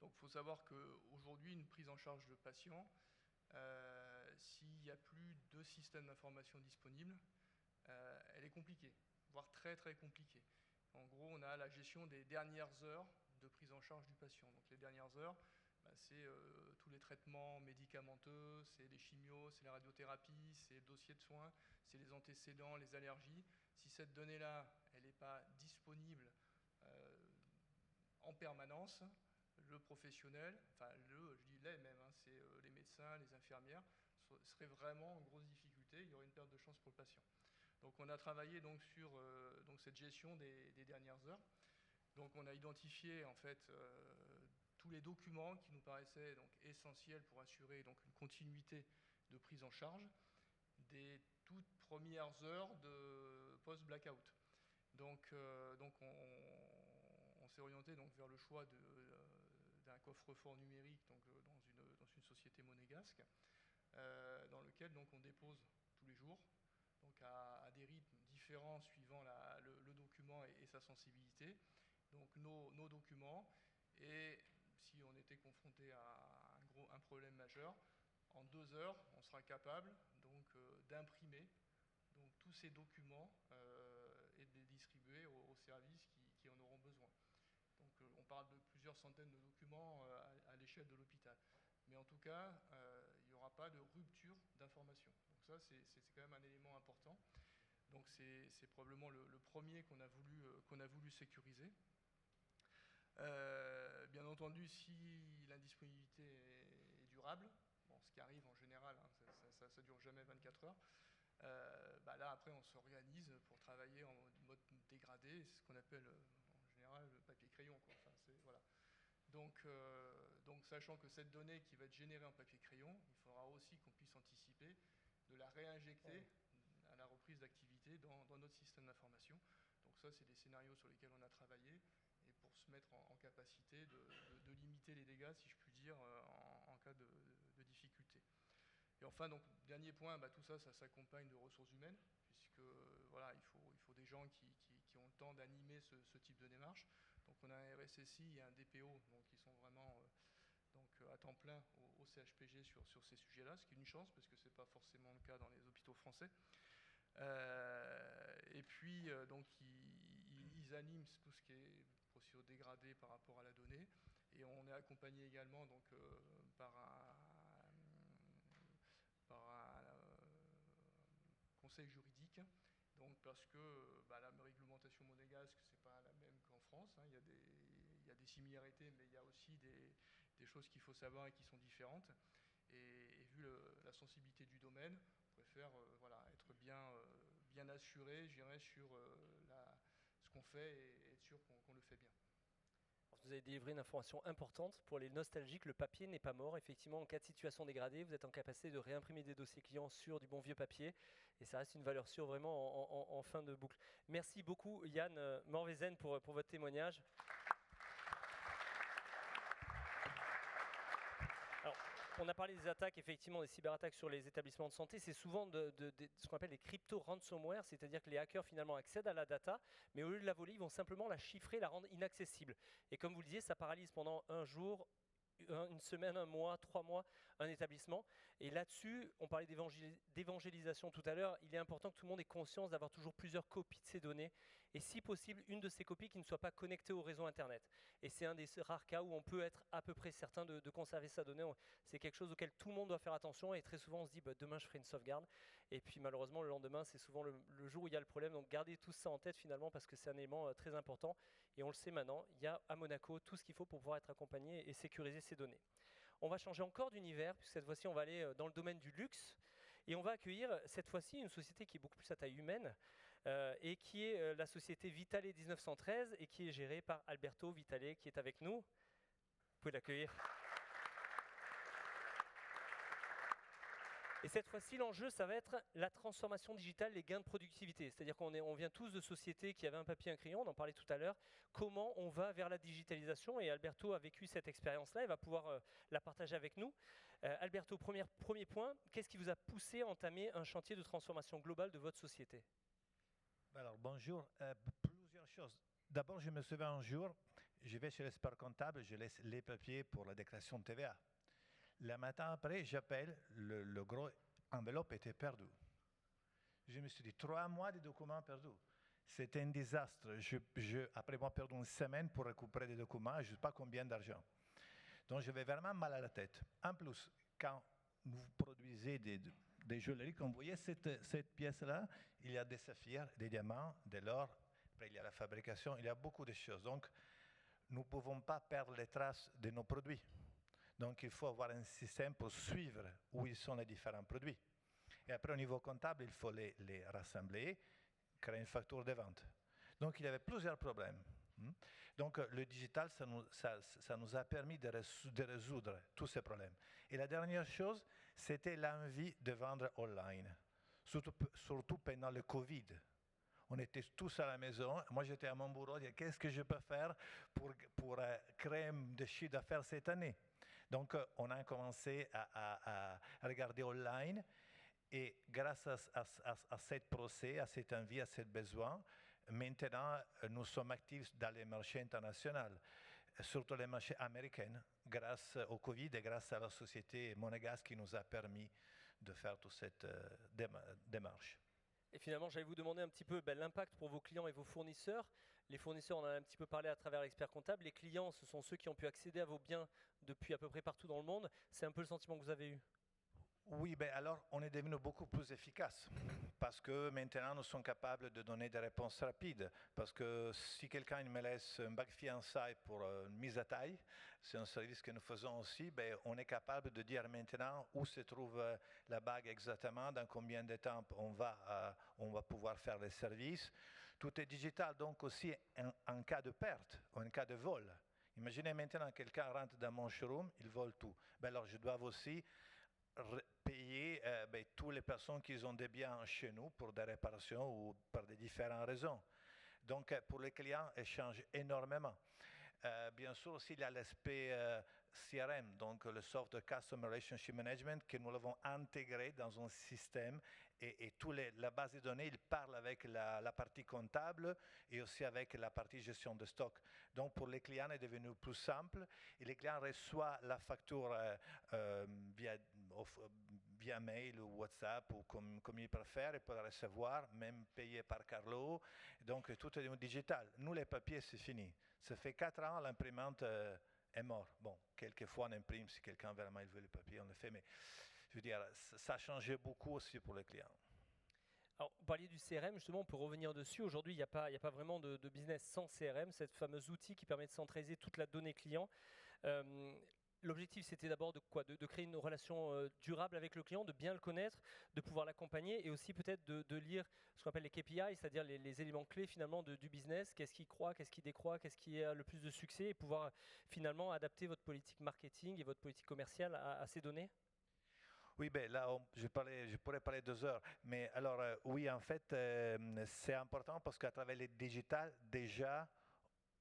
Donc il faut savoir qu'aujourd'hui, une prise en charge de patients, s'il n'y a plus de système d'information disponible, elle est compliquée, voire très très compliquée. En gros, on a la gestion des dernières heures de prise en charge du patient. Donc les dernières heures, c'est tous les traitements médicamenteux, c'est les chimios, c'est la radiothérapie, c'est le dossier de soins, c'est les antécédents, les allergies. Si cette donnée-là, elle n'est pas disponible en permanence, le professionnel, enfin je dis les même, hein, c'est les médecins, les infirmières, seraient vraiment en grosse difficulté, il y aurait une perte de chance pour le patient. Donc on a travaillé donc, sur donc cette gestion des dernières heures. Donc on a identifié en fait tous les documents qui nous paraissaient donc essentiels pour assurer donc une continuité de prise en charge des toutes premières heures de post-blackout. Donc on s'est orienté donc vers le choix d'un coffre-fort numérique donc, dans une société monégasque dans lequel donc, on dépose tous les jours donc à des rythmes différents suivant le document et sa sensibilité. Donc nos documents, et si on était confronté à un problème majeur, en 2 heures, on sera capable donc d'imprimer donc, tous ces documents et de les distribuer aux services qui en auront besoin. Donc on parle de plusieurs centaines de documents à l'échelle de l'hôpital. Mais en tout cas, il n'y aura pas de rupture d'information. Donc ça, c'est quand même un élément important. Donc c'est probablement le premier qu'on a voulu sécuriser. Bien entendu, si l'indisponibilité est durable, bon, ce qui arrive en général, hein, ça ne dure jamais 24 heures, là après on s'organise pour travailler en mode dégradé, c'est ce qu'on appelle en général le papier-crayon. Enfin, voilà. Donc sachant que cette donnée qui va être générée en papier-crayon, il faudra aussi qu'on puisse anticiper de la réinjecter à la reprise d'activité dans notre système d'information. Donc ça, c'est des scénarios sur lesquels on a travaillé et pour se mettre en capacité de limiter les dégâts, si je puis dire, en cas de difficulté. Et enfin, donc, dernier point, tout ça s'accompagne de ressources humaines, puisque voilà, il faut des gens qui ont le temps d'animer ce type de démarche. Donc on a un RSSI et un DPO donc, qui sont vraiment à temps plein au CHPG sur ces sujets-là, ce qui est une chance, parce que ce n'est pas forcément le cas dans les hôpitaux français. Et puis, donc, ils animent tout ce qui est procédure dégradée par rapport à la donnée. Et on est accompagné également donc, par un conseil juridique. Donc, parce que la réglementation monégasque, ce n'est pas la même qu'en France. Hein. Il y a des similarités, mais il y a aussi des choses qu'il faut savoir et qui sont différentes. Et vu la sensibilité du domaine, on préfère être bien assuré, je dirais, sur ce qu'on fait et être sûr qu'on le fait bien. Vous avez délivré une information importante. Pour les nostalgiques, le papier n'est pas mort. Effectivement, en cas de situation dégradée, vous êtes en capacité de réimprimer des dossiers clients sur du bon vieux papier. Et ça reste une valeur sûre vraiment en fin de boucle. Merci beaucoup Yann Morvezen pour votre témoignage. Alors, on a parlé des attaques, effectivement, des cyberattaques sur les établissements de santé. C'est souvent ce qu'on appelle des crypto-ransomware, c'est-à-dire que les hackers finalement accèdent à la data, mais au lieu de la voler, ils vont simplement la chiffrer, la rendre inaccessible. Et comme vous le disiez, ça paralyse pendant un jour une semaine, un mois, 3 mois, un établissement. Et là-dessus, on parlait d'évangélisation tout à l'heure, il est important que tout le monde ait conscience d'avoir toujours plusieurs copies de ces données, et si possible, une de ces copies qui ne soit pas connectée au réseau Internet. Et c'est un des rares cas où on peut être à peu près certain de conserver sa donnée. C'est quelque chose auquel tout le monde doit faire attention, et très souvent on se dit, demain je ferai une sauvegarde, et puis malheureusement le lendemain c'est souvent le jour où il y a le problème. Donc gardez tout ça en tête finalement, parce que c'est un élément très important, et on le sait maintenant, il y a à Monaco tout ce qu'il faut pour pouvoir être accompagné et sécuriser ces données. On va changer encore d'univers, puisque cette fois-ci on va aller dans le domaine du luxe, et on va accueillir cette fois-ci une société qui est beaucoup plus à taille humaine, et qui est la société Vitale 1913, et qui est gérée par Alberto Vitale, qui est avec nous. Vous pouvez l'accueillir. Et cette fois-ci, l'enjeu, ça va être la transformation digitale, les gains de productivité. C'est-à-dire qu'on vient tous de sociétés qui avaient un papier et un crayon, on en parlait tout à l'heure. Comment on va vers la digitalisation? Et Alberto a vécu cette expérience-là, il va pouvoir la partager avec nous. Alberto, premier point, qu'est-ce qui vous a poussé à entamer un chantier de transformation globale de votre société? Alors, bonjour. Plusieurs choses. D'abord, je me souviens un jour, je vais chez l'expert comptable, je laisse les papiers pour la déclaration de TVA. Le matin après, j'appelle, le gros enveloppe était perdu. Je me suis dit, 3 mois de documents perdus. C'était un désastre. Après avoir perdu une semaine pour récupérer des documents, je ne sais pas combien d'argent. Donc, j'avais vraiment mal à la tête. En plus, quand vous produisez des joailleries, comme vous voyez, cette pièce-là, il y a des saphirs, des diamants, de l'or, après il y a la fabrication, il y a beaucoup de choses. Donc, nous ne pouvons pas perdre les traces de nos produits. Donc, il faut avoir un système pour suivre où ils sont les différents produits. Et après, au niveau comptable, il faut les rassembler, créer une facture de vente. Donc, il y avait plusieurs problèmes. Donc, le digital, ça nous a permis de résoudre tous ces problèmes. Et la dernière chose, c'était l'envie de vendre online, surtout pendant le Covid. On était tous à la maison. Moi, j'étais à mon bureau. Qu'est-ce que je peux faire pour créer des chiffres d'affaires cette année? Donc, on a commencé à regarder online, et grâce à ce procès, à cette envie, à ce besoin, maintenant, nous sommes actifs dans les marchés internationaux, surtout les marchés américains, grâce au Covid et grâce à la société monégasque qui nous a permis de faire toute cette démarche. Et finalement, j'allais vous demander un petit peu l'impact pour vos clients et vos fournisseurs. Les fournisseurs, on en a un petit peu parlé à travers l'expert comptable. Les clients, ce sont ceux qui ont pu accéder à vos biens depuis à peu près partout dans le monde. C'est un peu le sentiment que vous avez eu? Oui, alors on est devenu beaucoup plus efficace parce que maintenant nous sommes capables de donner des réponses rapides. Parce que si quelqu'un me laisse un bague fiançailles pour une mise à taille, c'est un service que nous faisons aussi, on est capable de dire maintenant où se trouve la bague exactement, dans combien de temps on va pouvoir faire le service. Tout est digital, donc aussi en cas de perte, ou en cas de vol. Imaginez maintenant quelqu'un rentre dans mon showroom, il vole tout. Alors je dois aussi payer toutes les personnes qui ont des biens chez nous pour des réparations ou pour des différentes raisons. Donc pour les clients, ils changent énormément. Bien sûr aussi il y a l'aspect CRM, donc le Software Customer Relationship Management, que nous l'avons intégré dans un système, et la base de données, il parle avec la partie comptable et aussi avec la partie gestion de stock. Donc pour les clients, c'est devenu plus simple, et les clients reçoivent la facture via mail ou WhatsApp, ou comme ils préfèrent, ils peuvent recevoir, même payer par Carlo. Donc tout est digital. Nous, les papiers, c'est fini. Ça fait 4 ans, l'imprimante est morte. Bon, quelquefois on imprime, si quelqu'un vraiment il veut le papier, on le fait, mais je veux dire, ça a changé beaucoup aussi pour les clients. Alors, vous parliez du CRM, justement, on peut revenir dessus. Aujourd'hui, il n'y a pas vraiment de business sans CRM, cette fameuse outil qui permet de centraliser toute la donnée client. L'objectif, c'était d'abord de créer une relation durable avec le client, de bien le connaître, de pouvoir l'accompagner, et aussi peut-être de lire ce qu'on appelle les KPI, c'est-à-dire les éléments clés finalement du business, qu'est-ce qui croît, qu'est-ce qui décroît, qu'est-ce qui a le plus de succès, et pouvoir finalement adapter votre politique marketing et votre politique commerciale à ces données. Oui, là, je pourrais parler 2 heures. Mais alors, oui, en fait, c'est important parce qu'à travers les digital, déjà,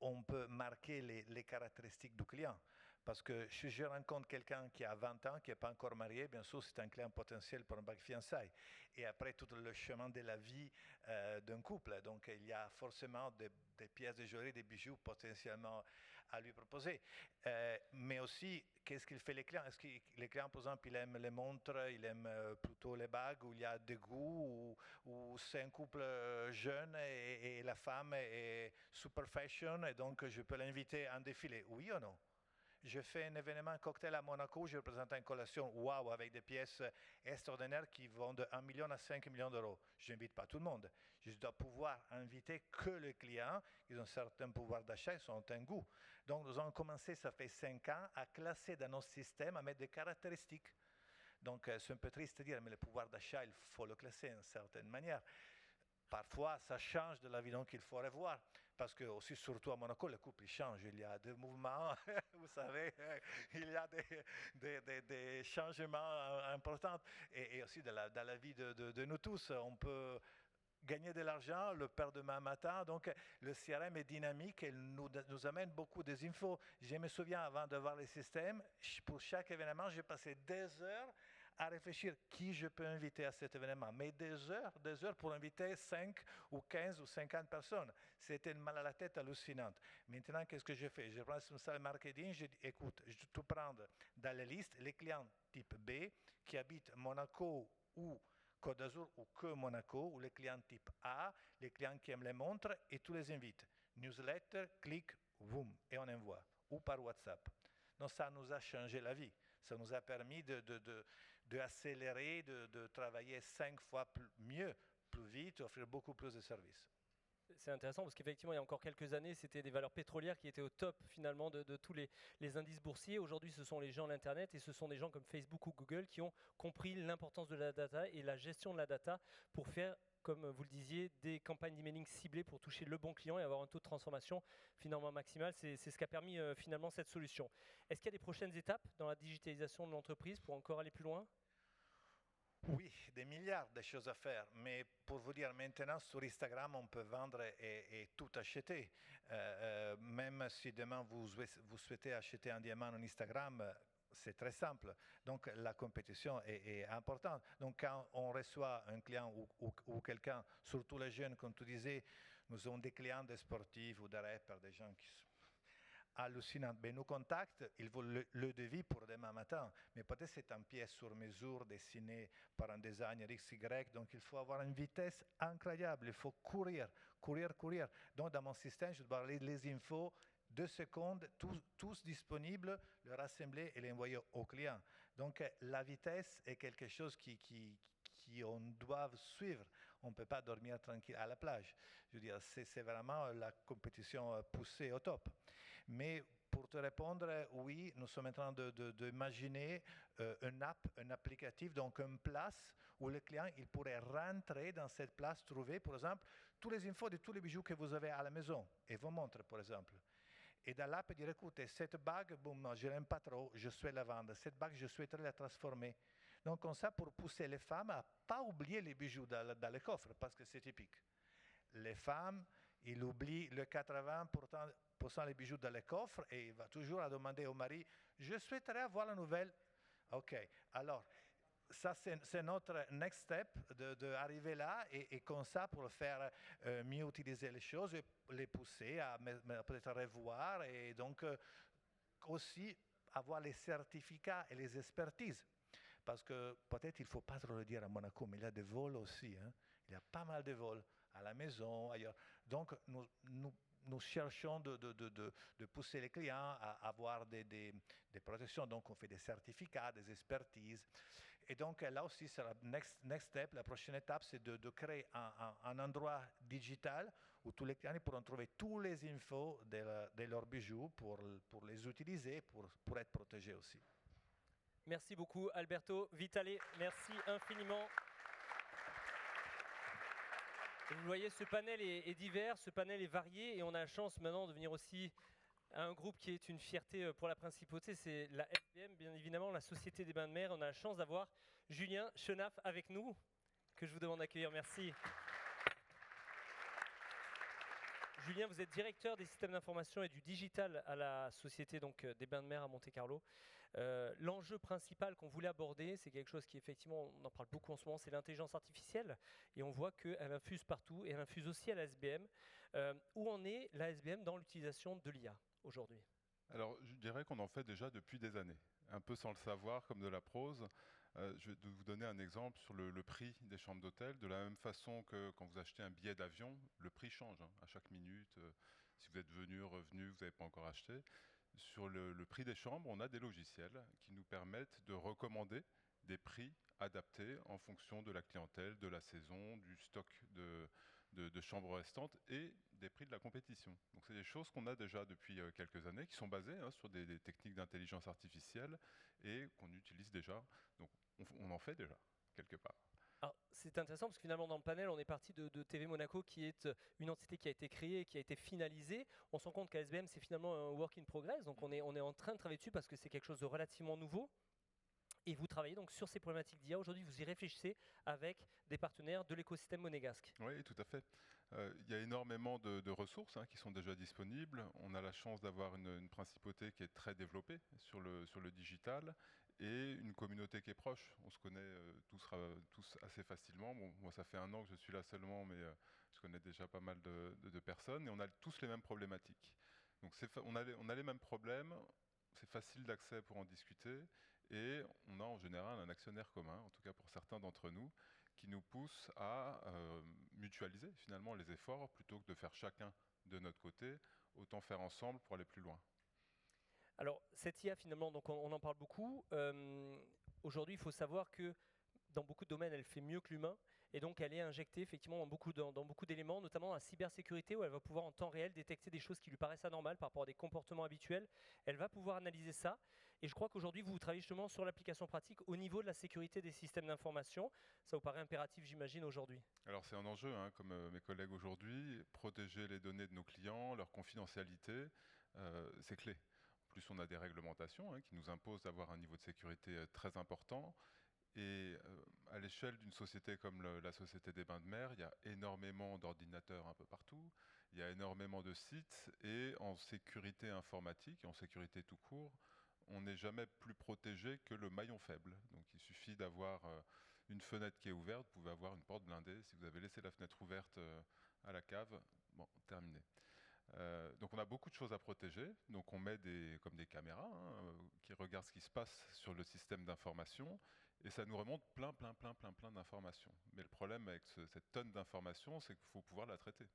on peut marquer les caractéristiques du client. Parce que si je rencontre quelqu'un qui a 20 ans, qui n'est pas encore marié, bien sûr, c'est un client potentiel pour un bague fiançailles. Et après, tout le chemin de la vie d'un couple. Donc, il y a forcément des pièces de joaillerie, des bijoux potentiellement à lui proposer. Mais aussi, qu'est-ce qu'il fait les clients? Est-ce que les clients, par exemple, ils aiment les montres, ils aiment plutôt les bagues, où il y a des goûts, ou c'est un couple jeune et la femme est super fashion, et donc je peux l'inviter à un défilé? Oui ou non? Je fais un événement cocktail à Monaco, je présente une collation wow avec des pièces extraordinaires qui vont de 1 million à 5 millions d'euros. Je n'invite pas tout le monde. Je dois pouvoir inviter que les clients qui ont un certain pouvoir d'achat et ont un goût. Donc nous avons commencé, ça fait 5 ans, à classer dans nos systèmes, à mettre des caractéristiques. Donc c'est un peu triste de dire, mais le pouvoir d'achat, il faut le classer d'une certaine manière. Parfois, ça change de la vie, donc il faut revoir. Parce que aussi, surtout à Monaco, le couple change. Il y a des mouvements, vous savez, il y a des changements importants. Et aussi dans la vie de nous tous, on peut gagner de l'argent, le perdre demain matin. Donc le CRM est dynamique et nous amène beaucoup des infos. Je me souviens, avant de voir les systèmes, pour chaque événement, j'ai passé des heures à réfléchir qui je peux inviter à cet événement. Mais des heures pour inviter 5 ou 15 ou 50 personnes. C'était une mal à la tête hallucinante. Maintenant, qu'est-ce que je fais? Je prends une salle marketing, je dis, écoute, je dois prendre dans la liste les clients type B qui habitent Monaco ou Côte d'Azur ou que Monaco, ou les clients type A, les clients qui aiment les montres, et tous les invites. Newsletter, clic, boum, et on envoie. Ou par WhatsApp. Donc ça nous a changé la vie. Ça nous a permis d'accélérer, de travailler 5 fois mieux, plus vite, offrir beaucoup plus de services. C'est intéressant parce qu'effectivement, il y a encore quelques années, c'était des valeurs pétrolières qui étaient au top finalement de tous les indices boursiers. Aujourd'hui, ce sont les gens de l'Internet et ce sont des gens comme Facebook ou Google qui ont compris l'importance de la data et la gestion de la data pour faire, comme vous le disiez, des campagnes d'emailing ciblées pour toucher le bon client et avoir un taux de transformation finalement maximal. C'est ce qui a permis finalement cette solution. Est-ce qu'il y a des prochaines étapes dans la digitalisation de l'entreprise pour encore aller plus loin ? Oui, des milliards de choses à faire, mais pour vous dire, maintenant sur Instagram, on peut vendre et tout acheter. Même si demain vous souhaitez acheter un diamant en Instagram, c'est très simple. Donc la compétition est importante. Donc quand on reçoit un client ou quelqu'un, surtout les jeunes, comme tu disais, nous avons des clients des sportifs ou des rappers, des gens qui sont hallucinant. Ben, nous contactent, ils veulent le devis pour demain matin, mais peut-être c'est un pièce sur mesure dessiné par un designer XY, donc il faut avoir une vitesse incroyable, il faut courir. Donc dans mon système, je dois aller les infos, 2 secondes, tous disponibles, le rassembler et l'envoyer au client. Donc la vitesse est quelque chose qu'on doit suivre. On ne peut pas dormir tranquille à la plage. Je veux dire, c'est vraiment la compétition poussée au top. Mais pour te répondre, oui, nous sommes en train d'imaginer une app, un applicatif, donc une place où le client il pourrait rentrer dans cette place, trouver, par exemple, toutes les infos de tous les bijoux que vous avez à la maison et vos montres, par exemple. Et dans l'app, dire, écoutez, cette bague, bon, non, je n'aime pas trop, je souhaite la vendre. Cette bague, je souhaiterais la transformer. Donc, comme ça, pour pousser les femmes à ne pas oublier les bijoux dans les coffres, parce que c'est typique. Les femmes, ils oublient le 80% des bijoux dans les coffres et il va toujours demander au mari, je souhaiterais avoir la nouvelle. OK, alors, ça c'est notre next step d'arriver là et comme ça pour faire mieux utiliser les choses et les pousser à peut-être revoir et donc aussi avoir les certificats et les expertises. Parce que peut-être il ne faut pas trop le dire à Monaco, mais il y a des vols aussi. Hein. Il y a pas mal de vols à la maison, ailleurs. Donc nous cherchons de pousser les clients à avoir des protections. Donc on fait des certificats, des expertises. Et donc là aussi, c'est la next step. La prochaine étape, c'est de créer un endroit digital où tous les clients pourront trouver tous les infos de leurs bijoux pour les utiliser, pour être protégés aussi. Merci beaucoup Alberto Vitale, merci infiniment. Et vous voyez, ce panel est divers, ce panel est varié et on a la chance maintenant de venir aussi à un groupe qui est une fierté pour la principauté, c'est la SBM, bien évidemment, la Société des Bains de Mer. On a la chance d'avoir Julien Chenaf avec nous, que je vous demande d'accueillir. Merci. Julien, vous êtes directeur des systèmes d'information et du digital à la Société des Bains de Mer à Monte-Carlo. L'enjeu principal qu'on voulait aborder, c'est quelque chose qui effectivement, on en parle beaucoup en ce moment, c'est l'intelligence artificielle. Et on voit qu'elle infuse partout et elle infuse aussi à la SBM. Où en est la SBM dans l'utilisation de l'IA aujourd'hui ? Alors, je dirais qu'on en fait déjà depuis des années, un peu sans le savoir, comme de la prose. Je vais vous donner un exemple sur le prix des chambres d'hôtel. De la même façon que quand vous achetez un billet d'avion, le prix change hein, à chaque minute. Si vous êtes venu, revenu, vous n'avez pas encore acheté. Sur le prix des chambres, on a des logiciels qui nous permettent de recommander des prix adaptés en fonction de la clientèle, de la saison, du stock de chambres restantes et des prix de la compétition. Donc c'est des choses qu'on a déjà depuis quelques années, qui sont basées hein, sur des techniques d'intelligence artificielle et qu'on utilise déjà. Donc on en fait déjà, quelque part. Alors, c'est intéressant parce que finalement dans le panel on est parti de TV Monaco qui est une entité qui a été créée et qui a été finalisée. On se rend compte qu'ASBM c'est finalement un work in progress, donc on est en train de travailler dessus parce que c'est quelque chose de relativement nouveau. Et vous travaillez donc sur ces problématiques d'IA. Aujourd'hui, vous y réfléchissez avec des partenaires de l'écosystème monégasque. Oui, tout à fait. Il y a énormément de ressources hein, qui sont déjà disponibles. On a la chance d'avoir une principauté qui est très développée sur le digital et une communauté qui est proche. On se connaît tous assez facilement. Bon, moi, ça fait 1 an que je suis là seulement, mais je connais déjà pas mal de personnes et on a tous les mêmes problématiques. Donc on a les mêmes problèmes, c'est facile d'accès pour en discuter et on a en général un actionnaire commun, en tout cas pour certains d'entre nous, qui nous pousse à mutualiser finalement les efforts plutôt que de faire chacun de notre côté, autant faire ensemble pour aller plus loin. Alors, cette IA, finalement, donc on en parle beaucoup. Aujourd'hui, il faut savoir que dans beaucoup de domaines, elle fait mieux que l'humain. Et donc, elle est injectée effectivement dans beaucoup d'éléments, notamment la cybersécurité, où elle va pouvoir en temps réel détecter des choses qui lui paraissent anormales par rapport à des comportements habituels. Elle va pouvoir analyser ça. Et je crois qu'aujourd'hui, vous travaillez justement sur l'application pratique au niveau de la sécurité des systèmes d'information. Ça vous paraît impératif, j'imagine, aujourd'hui? Alors c'est un enjeu, hein, comme mes collègues aujourd'hui, protéger les données de nos clients, leur confidentialité, c'est clé. En plus, on a des réglementations hein, qui nous imposent d'avoir un niveau de sécurité très important. Et à l'échelle d'une société comme la Société des Bains de Mer, il y a énormément d'ordinateurs un peu partout, il y a énormément de sites, et en sécurité informatique, et en sécurité tout court, on n'est jamais plus protégé que le maillon faible. Donc il suffit d'avoir une fenêtre qui est ouverte, vous pouvez avoir une porte blindée. Si vous avez laissé la fenêtre ouverte à la cave, bon, terminé. Donc on a beaucoup de choses à protéger. Donc on met comme des caméras hein, qui regardent ce qui se passe sur le système d'information et ça nous remonte plein d'informations. Mais le problème avec cette tonne d'informations, c'est qu'il faut pouvoir la traiter.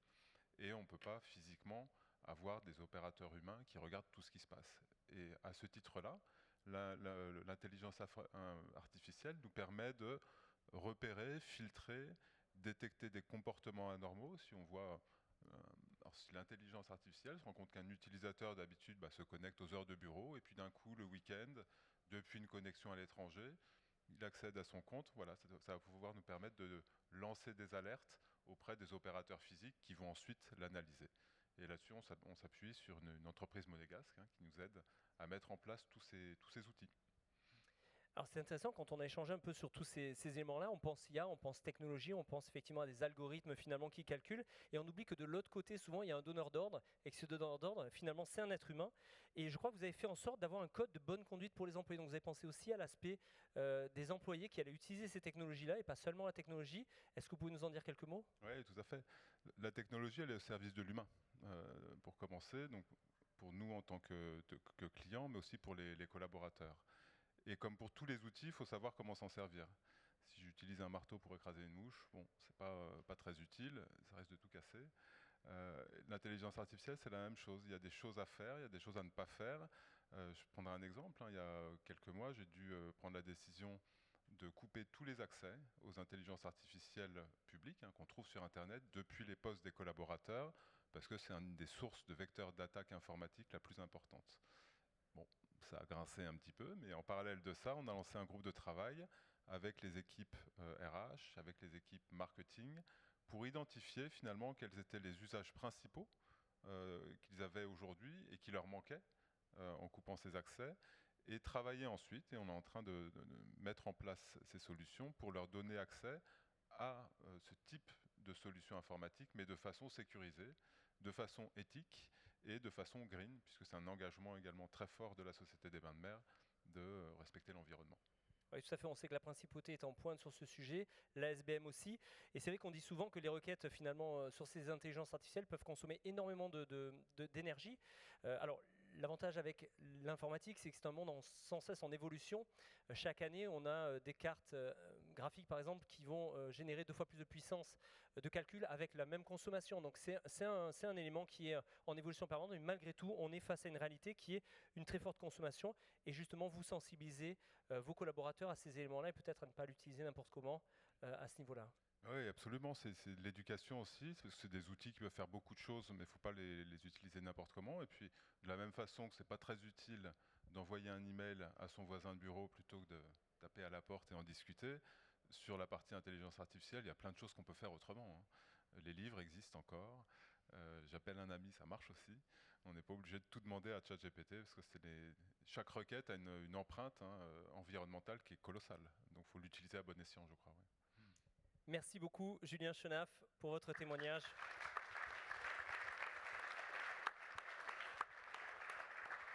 Et on ne peut pas physiquement avoir des opérateurs humains qui regardent tout ce qui se passe. Et à ce titre-là, l'intelligence artificielle nous permet de repérer, filtrer, détecter des comportements anormaux. Si on voit, alors si l'intelligence artificielle se rend compte qu'un utilisateur d'habitude se connecte aux heures de bureau et puis d'un coup le week-end, depuis une connexion à l'étranger, il accède à son compte, voilà, ça va pouvoir nous permettre de lancer des alertes auprès des opérateurs physiques qui vont ensuite l'analyser. Et là-dessus, on s'appuie sur une entreprise monégasque hein, qui nous aide à mettre en place tous ces outils. Alors c'est intéressant, quand on a échangé un peu sur tous ces éléments-là, on pense IA, on pense technologie, on pense effectivement à des algorithmes finalement qui calculent, et on oublie que de l'autre côté, souvent, il y a un donneur d'ordre, et que ce donneur d'ordre, finalement, c'est un être humain. Et je crois que vous avez fait en sorte d'avoir un code de bonne conduite pour les employés. Donc vous avez pensé aussi à l'aspect des employés qui allaient utiliser ces technologies-là, et pas seulement la technologie. Est-ce que vous pouvez nous en dire quelques mots? Oui, tout à fait. La technologie, elle est au service de l'humain, pour commencer, donc pour nous en tant que clients, mais aussi pour les collaborateurs. Et comme pour tous les outils, il faut savoir comment s'en servir. Si j'utilise un marteau pour écraser une mouche, bon, c'est pas très utile, ça risque de tout casser. L'intelligence artificielle, c'est la même chose. Il y a des choses à faire, il y a des choses à ne pas faire. Je prendrai un exemple. Hein. Il y a quelques mois, j'ai dû prendre la décision de couper tous les accès aux intelligences artificielles publiques hein, qu'on trouve sur Internet depuis les postes des collaborateurs, parce que c'est une des sources de vecteurs d'attaque informatique la plus importante. Bon, ça a grincé un petit peu, mais en parallèle de ça, on a lancé un groupe de travail avec les équipes RH, avec les équipes marketing, pour identifier finalement quels étaient les usages principaux qu'ils avaient aujourd'hui et qui leur manquaient en coupant ces accès, et travailler ensuite, et on est en train de mettre en place ces solutions pour leur donner accès à ce type de solutions informatiques, mais de façon sécurisée, de façon éthique, et de façon green, puisque c'est un engagement également très fort de la Société des Bains de Mer de respecter l'environnement. Oui, tout à fait. On sait que la principauté est en pointe sur ce sujet, la SBM aussi. Et c'est vrai qu'on dit souvent que les requêtes, finalement, sur ces intelligences artificielles peuvent consommer énormément d'énergie. Alors, L'avantage avec l'informatique, c'est que c'est un monde sans cesse en évolution. Chaque année, on a des cartes graphiques, par exemple, qui vont générer 2 fois plus de puissance de calcul avec la même consommation. Donc c'est un élément qui est en évolution permanente, mais malgré tout, on est face à une réalité qui est une très forte consommation. Et justement, vous sensibilisez vos collaborateurs à ces éléments-là et peut-être à ne pas l'utiliser n'importe comment à ce niveau-là. Oui, absolument, c'est de l'éducation aussi, c'est des outils qui peuvent faire beaucoup de choses, mais il ne faut pas les utiliser n'importe comment. Et puis, de la même façon que ce n'est pas très utile d'envoyer un email à son voisin de bureau plutôt que de taper à la porte et en discuter, sur la partie intelligence artificielle, il y a plein de choses qu'on peut faire autrement, hein. Les livres existent encore, j'appelle un ami, ça marche aussi. On n'est pas obligé de tout demander à ChatGPT, parce que chaque requête a une empreinte, hein, environnementale qui est colossale. Donc il faut l'utiliser à bon escient, je crois. Oui. Merci beaucoup, Julien Chenaf, pour votre témoignage.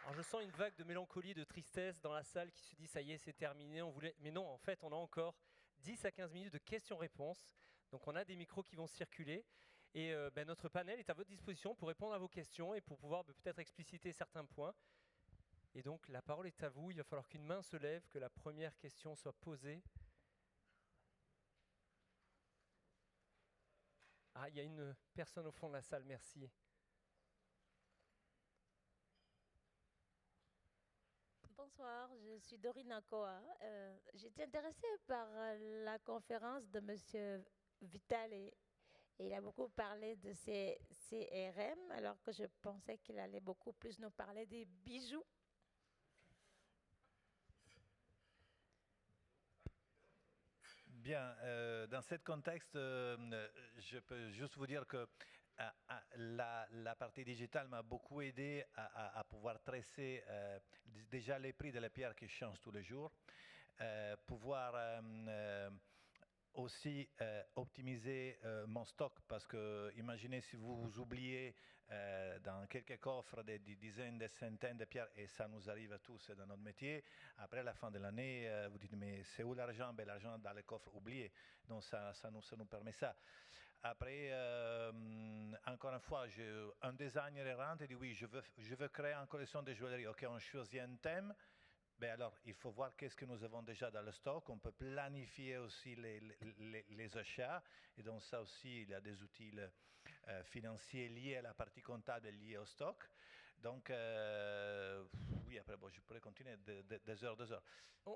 Alors, je sens une vague de mélancolie, de tristesse dans la salle qui se dit « ça y est, c'est terminé ». Mais non, en fait, on a encore 10 à 15 minutes de questions-réponses. Donc, on a des micros qui vont circuler. Et notre panel est à votre disposition pour répondre à vos questions et pour pouvoir peut-être expliciter certains points. Et donc, la parole est à vous. Il va falloir qu'une main se lève, que la première question soit posée. Ah, il y a une personne au fond de la salle, merci. Bonsoir, je suis Dorine Akoa. J'étais intéressée par la conférence de M. Vital et il a beaucoup parlé de ces CRM, alors que je pensais qu'il allait beaucoup plus nous parler des bijoux. Bien, dans ce contexte, je peux juste vous dire que la partie digitale m'a beaucoup aidé à pouvoir tracer déjà les prix de la pierre qui changent tous les jours, pouvoir aussi optimiser mon stock, parce que imaginez si vous oubliez dans quelques coffres des dizaines, des centaines de pierres, et ça nous arrive à tous dans notre métier. Après la fin de l'année, vous dites mais c'est où l'argent? Ben, l'argent dans les coffres oubliés. Donc ça nous permet ça. Après, encore une fois, un designer rentre et dit oui, je veux créer une collection de joaillerie. Ok, on choisit un thème. Ben alors, il faut voir qu'est-ce que nous avons déjà dans le stock. On peut planifier aussi les achats. Et donc ça aussi, il y a des outils financiers liés à la partie comptable liée au stock. Donc, oui, après, bon, je pourrais continuer des heures.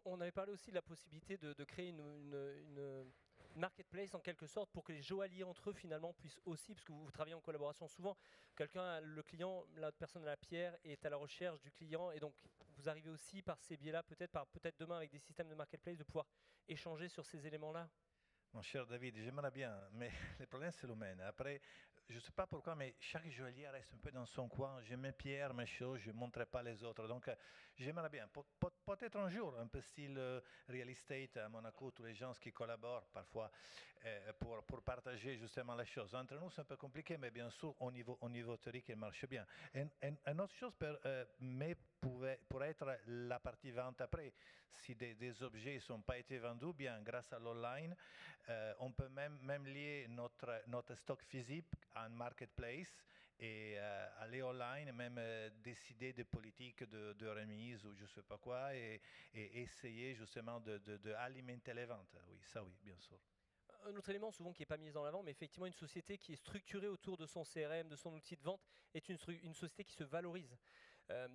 On avait parlé aussi de la possibilité de créer une marketplace en quelque sorte pour que les joailliers entre eux finalement puissent aussi, parce que vous travaillez en collaboration souvent, le client, la personne à la pierre est à la recherche du client et donc vous arrivez aussi par ces biais-là, peut-être demain avec des systèmes de marketplace, de pouvoir échanger sur ces éléments-là. Mon cher David, j'aimerais bien, mais le problème c'est l'humain. Après, je ne sais pas pourquoi, mais chaque joaillier reste un peu dans son coin. J'ai mes pierres, mes choses, je ne montrerai pas les autres. Donc, j'aimerais bien, peut-être un jour, un peu style real estate à Monaco, tous les gens qui collaborent parfois pour partager justement les choses. Entre nous, c'est un peu compliqué, mais bien sûr, au niveau théorique, il marche bien. Une autre chose, mais pour être la partie vente après, si des objets ne sont pas été vendus, bien, grâce à l'online, on peut même lier notre stock physique à un marketplace et aller online, même décider des politiques de remise ou je ne sais pas quoi, et essayer justement d'alimenter les ventes. Oui, ça oui, bien sûr. Un autre élément souvent qui n'est pas mis en avant, mais effectivement une société qui est structurée autour de son CRM, de son outil de vente, est une société qui se valorise.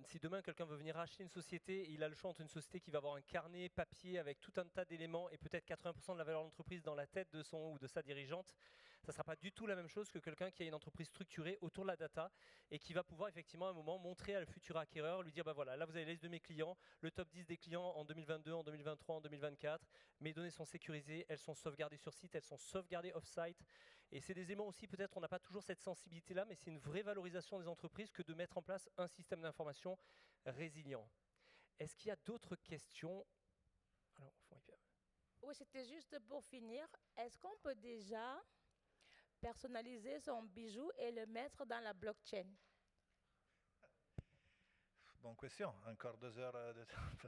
Si demain quelqu'un veut venir acheter une société, il a le choix entre une société qui va avoir un carnet papier avec tout un tas d'éléments et peut-être 80% de la valeur de l'entreprise dans la tête de son ou de sa dirigeante, ça ne sera pas du tout la même chose que quelqu'un qui a une entreprise structurée autour de la data et qui va pouvoir effectivement à un moment montrer à le futur acquéreur, lui dire bah voilà, là vous avez la liste de mes clients, le top 10 des clients en 2022, en 2023, en 2024, mes données sont sécurisées, elles sont sauvegardées sur site, elles sont sauvegardées off-site. Et c'est des éléments aussi, peut-être on n'a pas toujours cette sensibilité-là, mais c'est une vraie valorisation des entreprises que de mettre en place un système d'information résilient. Est-ce qu'il y a d'autres questions? Alors, oui, c'était juste pour finir. Est-ce qu'on peut déjà personnaliser son bijou et le mettre dans la blockchain? Bonne question. Encore 2 heures de temps.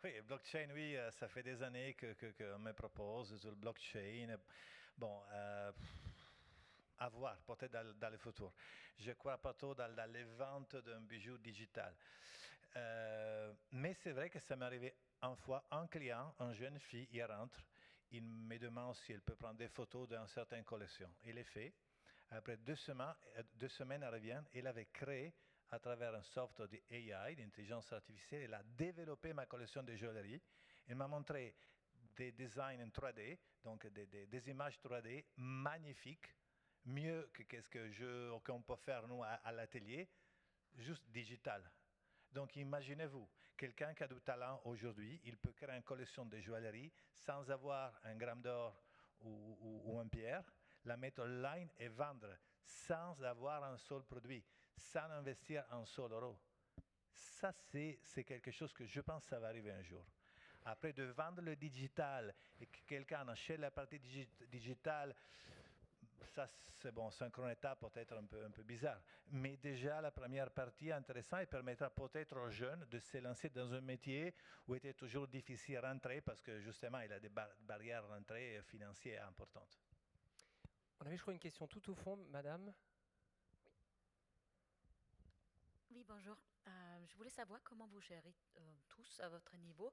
Oui, blockchain, oui, ça fait des années qu'on me propose sur le blockchain. Bon, avoir peut-être dans le futur. Je crois pas trop dans les ventes d'un bijou digital. Mais c'est vrai que ça m'est arrivé une fois, un client, une jeune fille, il rentre, il me demande si elle peut prendre des photos d'une certaine collection. Il les fait. Après 2 semaines, elle revient. Elle avait créé, à travers un software d'AI, d'intelligence artificielle, elle a développé ma collection de joaillerie. Elle m'a montré des designs en 3D, donc des images 3D magnifiques, mieux que ce qu'on peut faire nous à l'atelier, juste digital. Donc imaginez-vous, quelqu'un qui a du talent aujourd'hui, il peut créer une collection de joaillerie sans avoir un gramme d'or ou une pierre, la mettre online et vendre sans avoir un seul produit, sans investir un seul euro. Ça, c'est quelque chose que je pense que ça va arriver un jour. Après, de vendre le digital et que quelqu'un achète la partie digitale, ça, c'est bon, Synchroneta peut-être un peu bizarre. Mais déjà, la première partie intéressante, elle permettra peut-être aux jeunes de se lancer dans un métier où il était toujours difficile à rentrer parce que justement, il a des barrières d'entrée financières importantes. On avait, je crois, une question tout au fond, madame. Oui, bonjour. Je voulais savoir comment vous gérez tous à votre niveau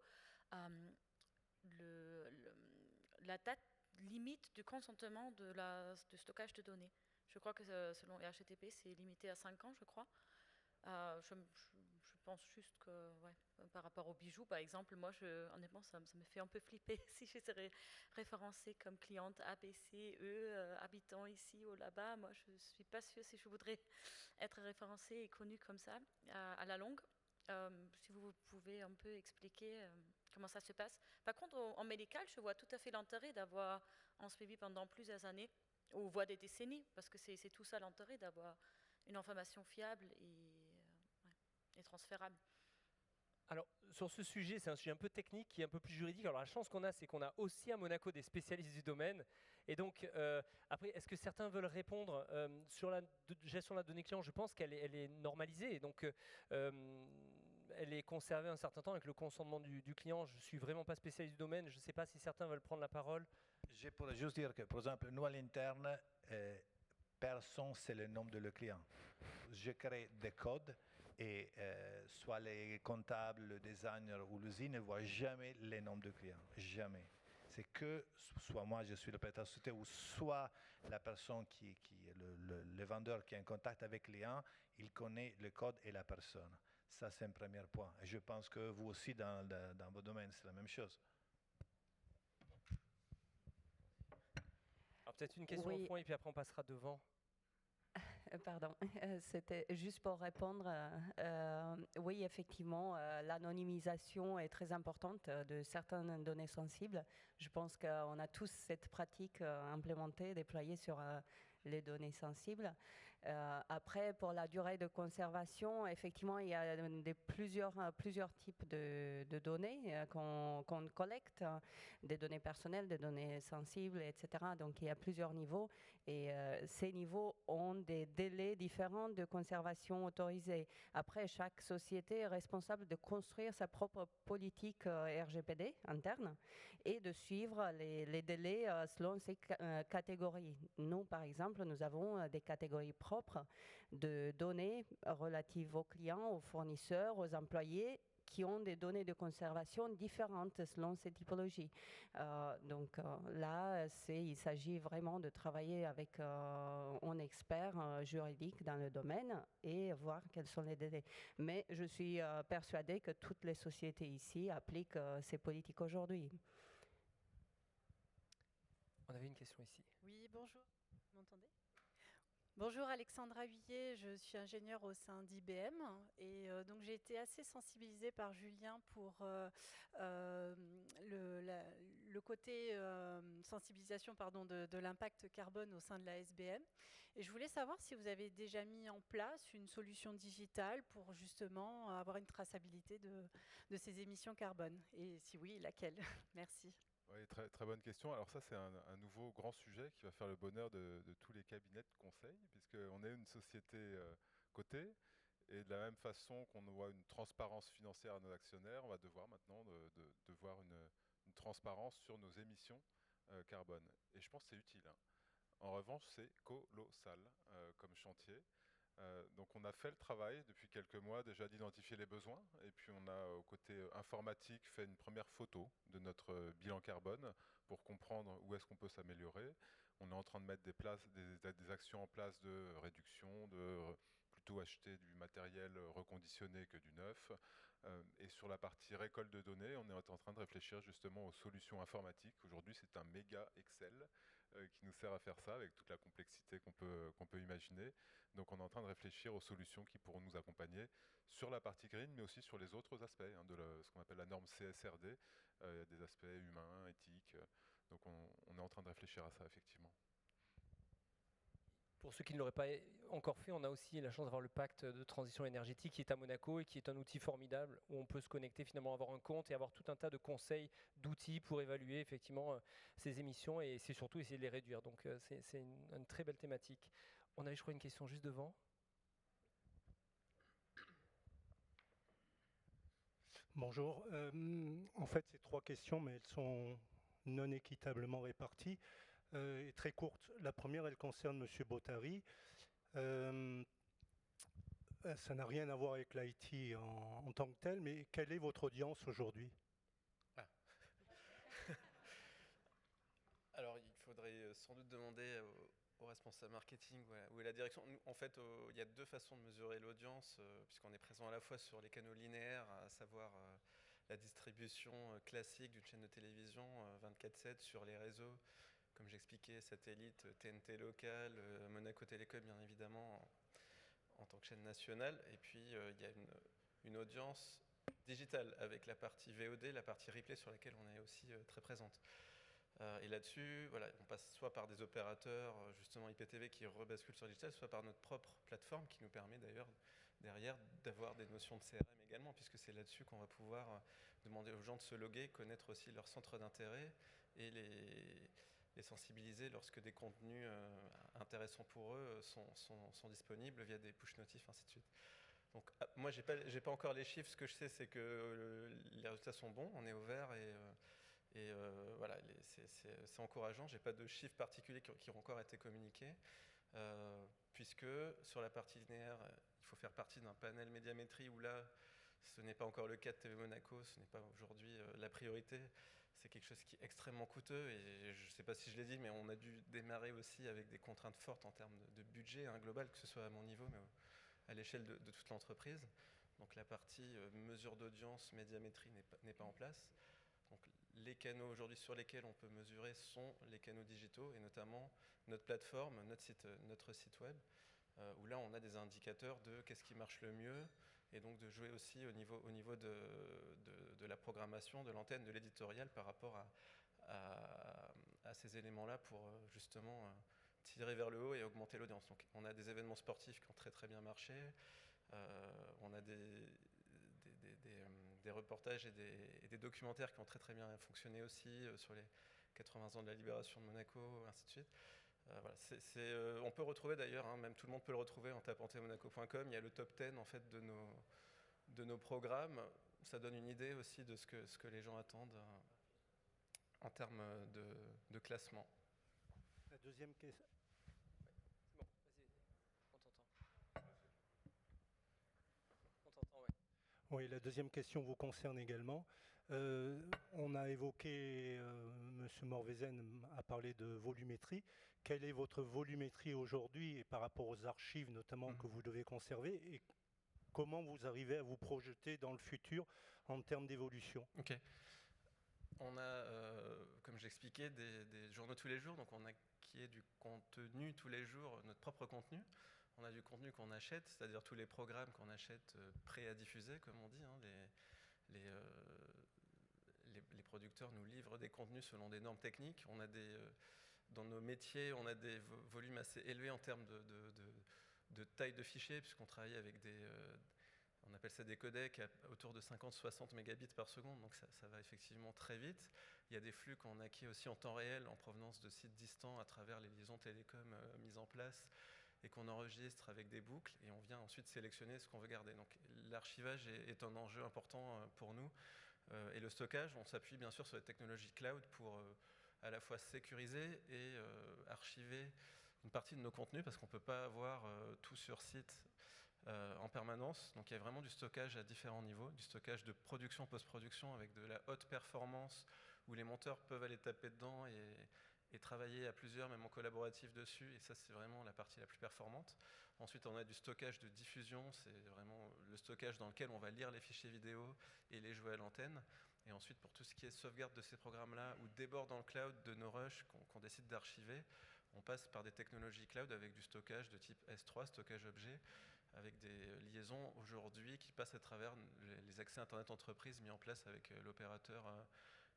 la date limite du consentement de stockage de données. Je crois que selon les HTTP, c'est limité à 5 ans, je crois. Je pense juste que, ouais, par rapport aux bijoux, par exemple, moi, honnêtement, ça me fait un peu flipper si je serais référencée comme cliente ABCE, habitant ici ou là-bas. Moi, je ne suis pas sûre si je voudrais être référencée et connue comme ça à la longue. Si vous pouvez un peu expliquer comment ça se passe. Par contre, en médical, je vois tout à fait l'intérêt d'avoir un suivi pendant plusieurs années, ou voire des décennies, parce que c'est tout ça l'intérêt d'avoir une information fiable et transférable. Alors, sur ce sujet, c'est un sujet un peu technique, qui est un peu plus juridique. Alors, la chance qu'on a, c'est qu'on a aussi à Monaco des spécialistes du domaine. Et donc, après, est-ce que certains veulent répondre sur la gestion de la donnée client? Je pense qu'elle est normalisée. Et donc, elle est conservée un certain temps avec le consentement du client. Je ne suis vraiment pas spécialiste du domaine. Je ne sais pas si certains veulent prendre la parole. Je pourrais juste dire que, par exemple, nous, à l'interne, personne, c'est le nom de le client. Je crée des codes et soit les comptables, le designer ou l'usine ne voient jamais les noms de clients. Jamais. C'est que soit moi, je suis le prêteur de société, ou soit la personne le vendeur qui est en contact avec le client, il connaît le code et la personne. Ça, c'est un premier point. Et je pense que vous aussi, dans vos domaines, c'est la même chose. Alors, peut-être une question au fond et puis après, on passera devant. Pardon, c'était juste pour répondre. Oui, effectivement, l'anonymisation est très importante de certaines données sensibles. Je pense qu'on a tous cette pratique implémentée, déployée sur les données sensibles. Après, pour la durée de conservation, effectivement, il y a plusieurs types de données qu'on collecte, des données personnelles, des données sensibles, etc. Donc, il y a plusieurs niveaux et ces niveaux ont des délais différents de conservation autorisés. Après, chaque société est responsable de construire sa propre politique RGPD interne et de suivre les délais selon ces catégories. Nous, par exemple, nous avons des catégories propres de données relatives aux clients, aux fournisseurs, aux employés qui ont des données de conservation différentes selon ces typologies. Donc là, il s'agit vraiment de travailler avec un expert juridique dans le domaine et voir quels sont les délais. Mais je suis persuadée que toutes les sociétés ici appliquent ces politiques aujourd'hui. On avait une question ici. Oui, bonjour. Vous m'entendez ? Bonjour, Alexandra Huillet, je suis ingénieure au sein d'IBM et donc j'ai été assez sensibilisée par Julien pour le côté sensibilisation de l'impact carbone au sein de la SBM. Et je voulais savoir si vous avez déjà mis en place une solution digitale pour justement avoir une traçabilité de ces émissions carbone. Et si oui, laquelle ? Merci. Oui, très, très bonne question. Alors ça, c'est un nouveau grand sujet qui va faire le bonheur de tous les cabinets de conseil, puisqu'on est une société cotée, et de la même façon qu'on voit une transparence financière à nos actionnaires, on va devoir maintenant de voir une transparence sur nos émissions carbone. Et je pense que c'est utile. En revanche, c'est colossal comme chantier. Donc on a fait le travail depuis quelques mois déjà d'identifier les besoins et puis on a au côté informatique fait une première photo de notre bilan carbone pour comprendre où est-ce qu'on peut s'améliorer. On est en train de mettre des actions en place de réduction, de plutôt acheter du matériel reconditionné que du neuf. Et sur la partie récolte de données, on est en train de réfléchir justement aux solutions informatiques. Aujourd'hui, c'est un méga Excel qui nous sert à faire ça avec toute la complexité qu'on peut imaginer. Donc on est en train de réfléchir aux solutions qui pourront nous accompagner sur la partie green, mais aussi sur les autres aspects de ce qu'on appelle la norme CSRD, des aspects humains, éthiques. Donc on est en train de réfléchir à ça, effectivement. Pour ceux qui ne l'auraient pas encore fait, on a aussi la chance d'avoir le pacte de transition énergétique qui est à Monaco et qui est un outil formidable où on peut se connecter finalement, avoir un compte et avoir tout un tas de conseils, d'outils pour évaluer effectivement ces émissions et c'est surtout essayer de les réduire. Donc c'est une très belle thématique. On avait, je crois, une question juste devant. Bonjour. En fait, c'est 3 questions, mais elles sont non équitablement réparties et très courtes. La première, elle concerne M. Bottary. Ça n'a rien à voir avec l'IT en tant que tel, mais quelle est votre audience aujourd'hui? Alors, il faudrait sans doute demander au responsable marketing où est la direction. Nous, en fait, il y a 2 façons de mesurer l'audience, puisqu'on est présent à la fois sur les canaux linéaires, à savoir la distribution classique d'une chaîne de télévision 24/7 sur les réseaux, comme j'expliquais, satellite, TNT local, Monaco Télécom, bien évidemment, en tant que chaîne nationale. Et puis, il y a une audience digitale avec la partie VOD, la partie replay sur laquelle on est aussi très présente. Et là-dessus, voilà, on passe soit par des opérateurs, justement IPTV qui rebasculent sur le digital, soit par notre propre plateforme qui nous permet d'ailleurs derrière d'avoir des notions de CRM également, puisque c'est là-dessus qu'on va pouvoir demander aux gens de se loguer, connaître aussi leur centre d'intérêt et les sensibiliser lorsque des contenus intéressants pour eux sont disponibles via des push notifs, ainsi de suite. Donc moi, j'ai pas encore les chiffres. Ce que je sais, c'est que les résultats sont bons, on est au vert et voilà, c'est encourageant. J'ai pas de chiffres particuliers qui ont encore été communiqués, puisque sur la partie linéaire, il faut faire partie d'un panel médiamétrie où là, ce n'est pas encore le cas de TV Monaco, ce n'est pas aujourd'hui la priorité. C'est quelque chose qui est extrêmement coûteux et je ne sais pas si je l'ai dit, mais on a dû démarrer aussi avec des contraintes fortes en termes de budget global, que ce soit à mon niveau, mais à l'échelle de toute l'entreprise. Donc la partie mesure d'audience, médiamétrie n'est pas en place. Donc les canaux aujourd'hui sur lesquels on peut mesurer sont les canaux digitaux et notamment notre plateforme, notre site web, où là on a des indicateurs de qu'est-ce qui marche le mieux et donc de jouer aussi au niveau de la programmation, de l'antenne, de l'éditorial par rapport à ces éléments-là pour justement tirer vers le haut et augmenter l'audience. Donc on a des événements sportifs qui ont très très bien marché, on a des reportages et des documentaires qui ont très très bien fonctionné aussi sur les 80 ans de la libération de Monaco, ainsi de suite. Voilà, on peut retrouver d'ailleurs, même tout le monde peut le retrouver en tapant tmonaco.com, il y a le top 10 en fait de nos programmes. Ça donne une idée aussi de ce que les gens attendent en termes de classement. La deuxième question. Bon, vas-y, on t'entend. On t'entend, ouais. Oui, la deuxième question vous concerne également. On a évoqué, M. Morvezen a parlé de volumétrie. Quelle est votre volumétrie aujourd'hui et par rapport aux archives notamment que vous devez conserver et comment vous arrivez à vous projeter dans le futur en termes d'évolution? Ok. On a, comme j'expliquais, des journaux tous les jours, donc on a qui est du contenu tous les jours, notre propre contenu. On a du contenu qu'on achète, c'est-à-dire tous les programmes qu'on achète prêts à diffuser, comme on dit. Les producteurs nous livrent des contenus selon des normes techniques. On a dans nos métiers, on a des volumes assez élevés en termes de taille de fichiers, puisqu'on travaille avec on appelle ça des codecs autour de 50-60 mégabits par seconde, donc ça va effectivement très vite. Il y a des flux qu'on acquiert aussi en temps réel en provenance de sites distants à travers les liaisons télécom mises en place et qu'on enregistre avec des boucles et on vient ensuite sélectionner ce qu'on veut garder. Donc l'archivage est un enjeu important pour nous et le stockage, on s'appuie bien sûr sur les technologies cloud pour à la fois sécuriser et archiver une partie de nos contenus, parce qu'on ne peut pas avoir tout sur site en permanence. Donc il y a vraiment du stockage à différents niveaux, du stockage de production, post-production, avec de la haute performance, où les monteurs peuvent aller taper dedans et travailler à plusieurs, même en collaboratif dessus, et ça c'est vraiment la partie la plus performante. Ensuite on a du stockage de diffusion, c'est vraiment le stockage dans lequel on va lire les fichiers vidéo et les jouer à l'antenne. Et ensuite pour tout ce qui est sauvegarde de ces programmes-là, ou débord dans le cloud de nos rushs qu'on décide d'archiver, on passe par des technologies cloud avec du stockage de type S3, stockage objet, avec des liaisons aujourd'hui qui passent à travers les accès Internet entreprise mis en place avec l'opérateur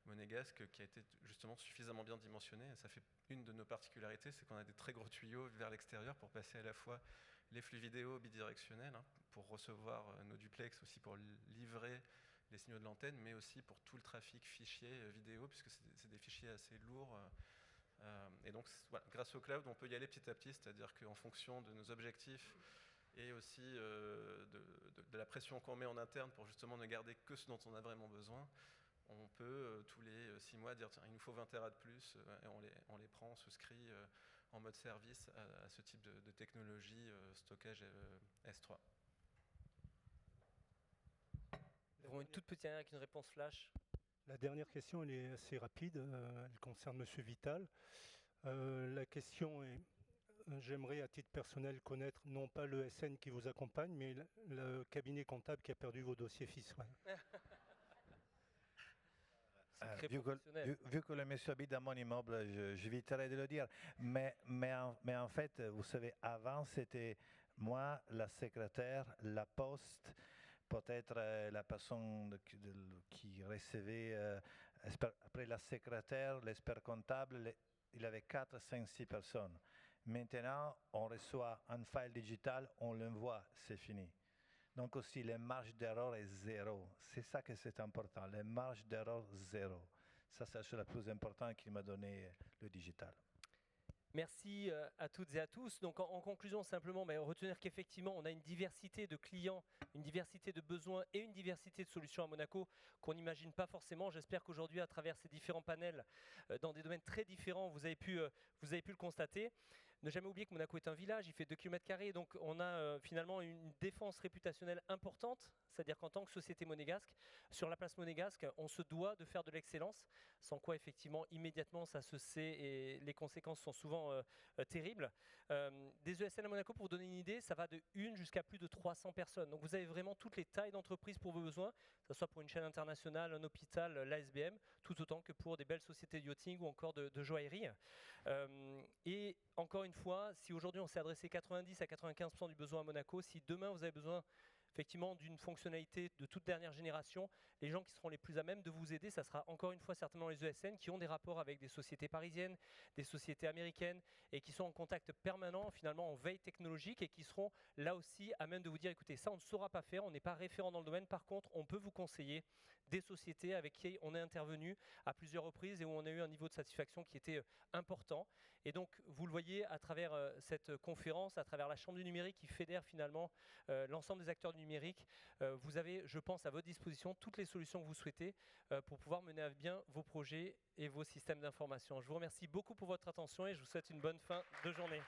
monégasque, qui a été justement suffisamment bien dimensionné. Et ça fait une de nos particularités, c'est qu'on a des très gros tuyaux vers l'extérieur pour passer à la fois les flux vidéo bidirectionnels, pour recevoir nos duplex, aussi pour livrer les signaux de l'antenne, mais aussi pour tout le trafic fichier vidéo, puisque c'est des fichiers assez lourds. Et donc, voilà, grâce au cloud, on peut y aller petit à petit, c'est-à-dire qu'en fonction de nos objectifs et aussi de la pression qu'on met en interne pour justement ne garder que ce dont on a vraiment besoin, on peut tous les 6 mois dire tiens, il nous faut 20 Tera de plus, et on les prend, on souscrit en mode service à ce type de technologie stockage S3. Nous avons une toute petite dernière avec une réponse flash. La dernière question, elle est assez rapide, elle concerne Monsieur Vital. La question est, j'aimerais à titre personnel connaître non pas l'ESN qui vous accompagne, mais le cabinet comptable qui a perdu vos dossiers fiscaux. Vu que le monsieur habite dans mon immeuble, j'éviterai de le dire. Mais en fait, vous savez, avant, c'était moi, la secrétaire, la poste, peut-être la personne qui recevait, après la secrétaire, l'expert comptable, il avait 4, 5, 6 personnes. Maintenant, on reçoit un file digital, on l'envoie, c'est fini. Donc aussi, les marges d'erreur est zéro. C'est ça que c'est important, les marges d'erreur zéro. Ça, c'est la plus importante qu'il m'a donné le digital. Merci à toutes et à tous. Donc en conclusion, simplement, retenir qu'effectivement, on a une diversité de clients, une diversité de besoins et une diversité de solutions à Monaco qu'on n'imagine pas forcément. J'espère qu'aujourd'hui, à travers ces différents panels, dans des domaines très différents, vous avez pu le constater. Ne jamais oublier que Monaco est un village, il fait 2 km², donc on a finalement une défense réputationnelle importante, c'est-à-dire qu'en tant que société monégasque, sur la place monégasque, on se doit de faire de l'excellence, sans quoi effectivement immédiatement ça se sait et les conséquences sont souvent terribles. Des ESN à Monaco, pour vous donner une idée, ça va de 1 jusqu'à plus de 300 personnes. Donc vous avez vraiment toutes les tailles d'entreprise pour vos besoins, que ce soit pour une chaîne internationale, un hôpital, l'ASBM, tout autant que pour des belles sociétés de yachting ou encore de joaillerie. Et encore une fois, si aujourd'hui on s'est adressé 90 à 95% du besoin à Monaco, si demain vous avez besoin effectivement d'une fonctionnalité de toute dernière génération, les gens qui seront les plus à même de vous aider, ça sera encore une fois certainement les ESN qui ont des rapports avec des sociétés parisiennes, des sociétés américaines et qui sont en contact permanent finalement en veille technologique et qui seront là aussi à même de vous dire écoutez, ça on ne saura pas faire, on n'est pas référent dans le domaine, par contre on peut vous conseiller des sociétés avec qui on est intervenu à plusieurs reprises et où on a eu un niveau de satisfaction qui était important. Et donc vous le voyez à travers cette conférence, à travers la Chambre du numérique qui fédère finalement l'ensemble des acteurs du numérique, vous avez, je pense, à votre disposition toutes les solutions que vous souhaitez pour pouvoir mener à bien vos projets et vos systèmes d'information. Je vous remercie beaucoup pour votre attention et je vous souhaite une bonne fin de journée.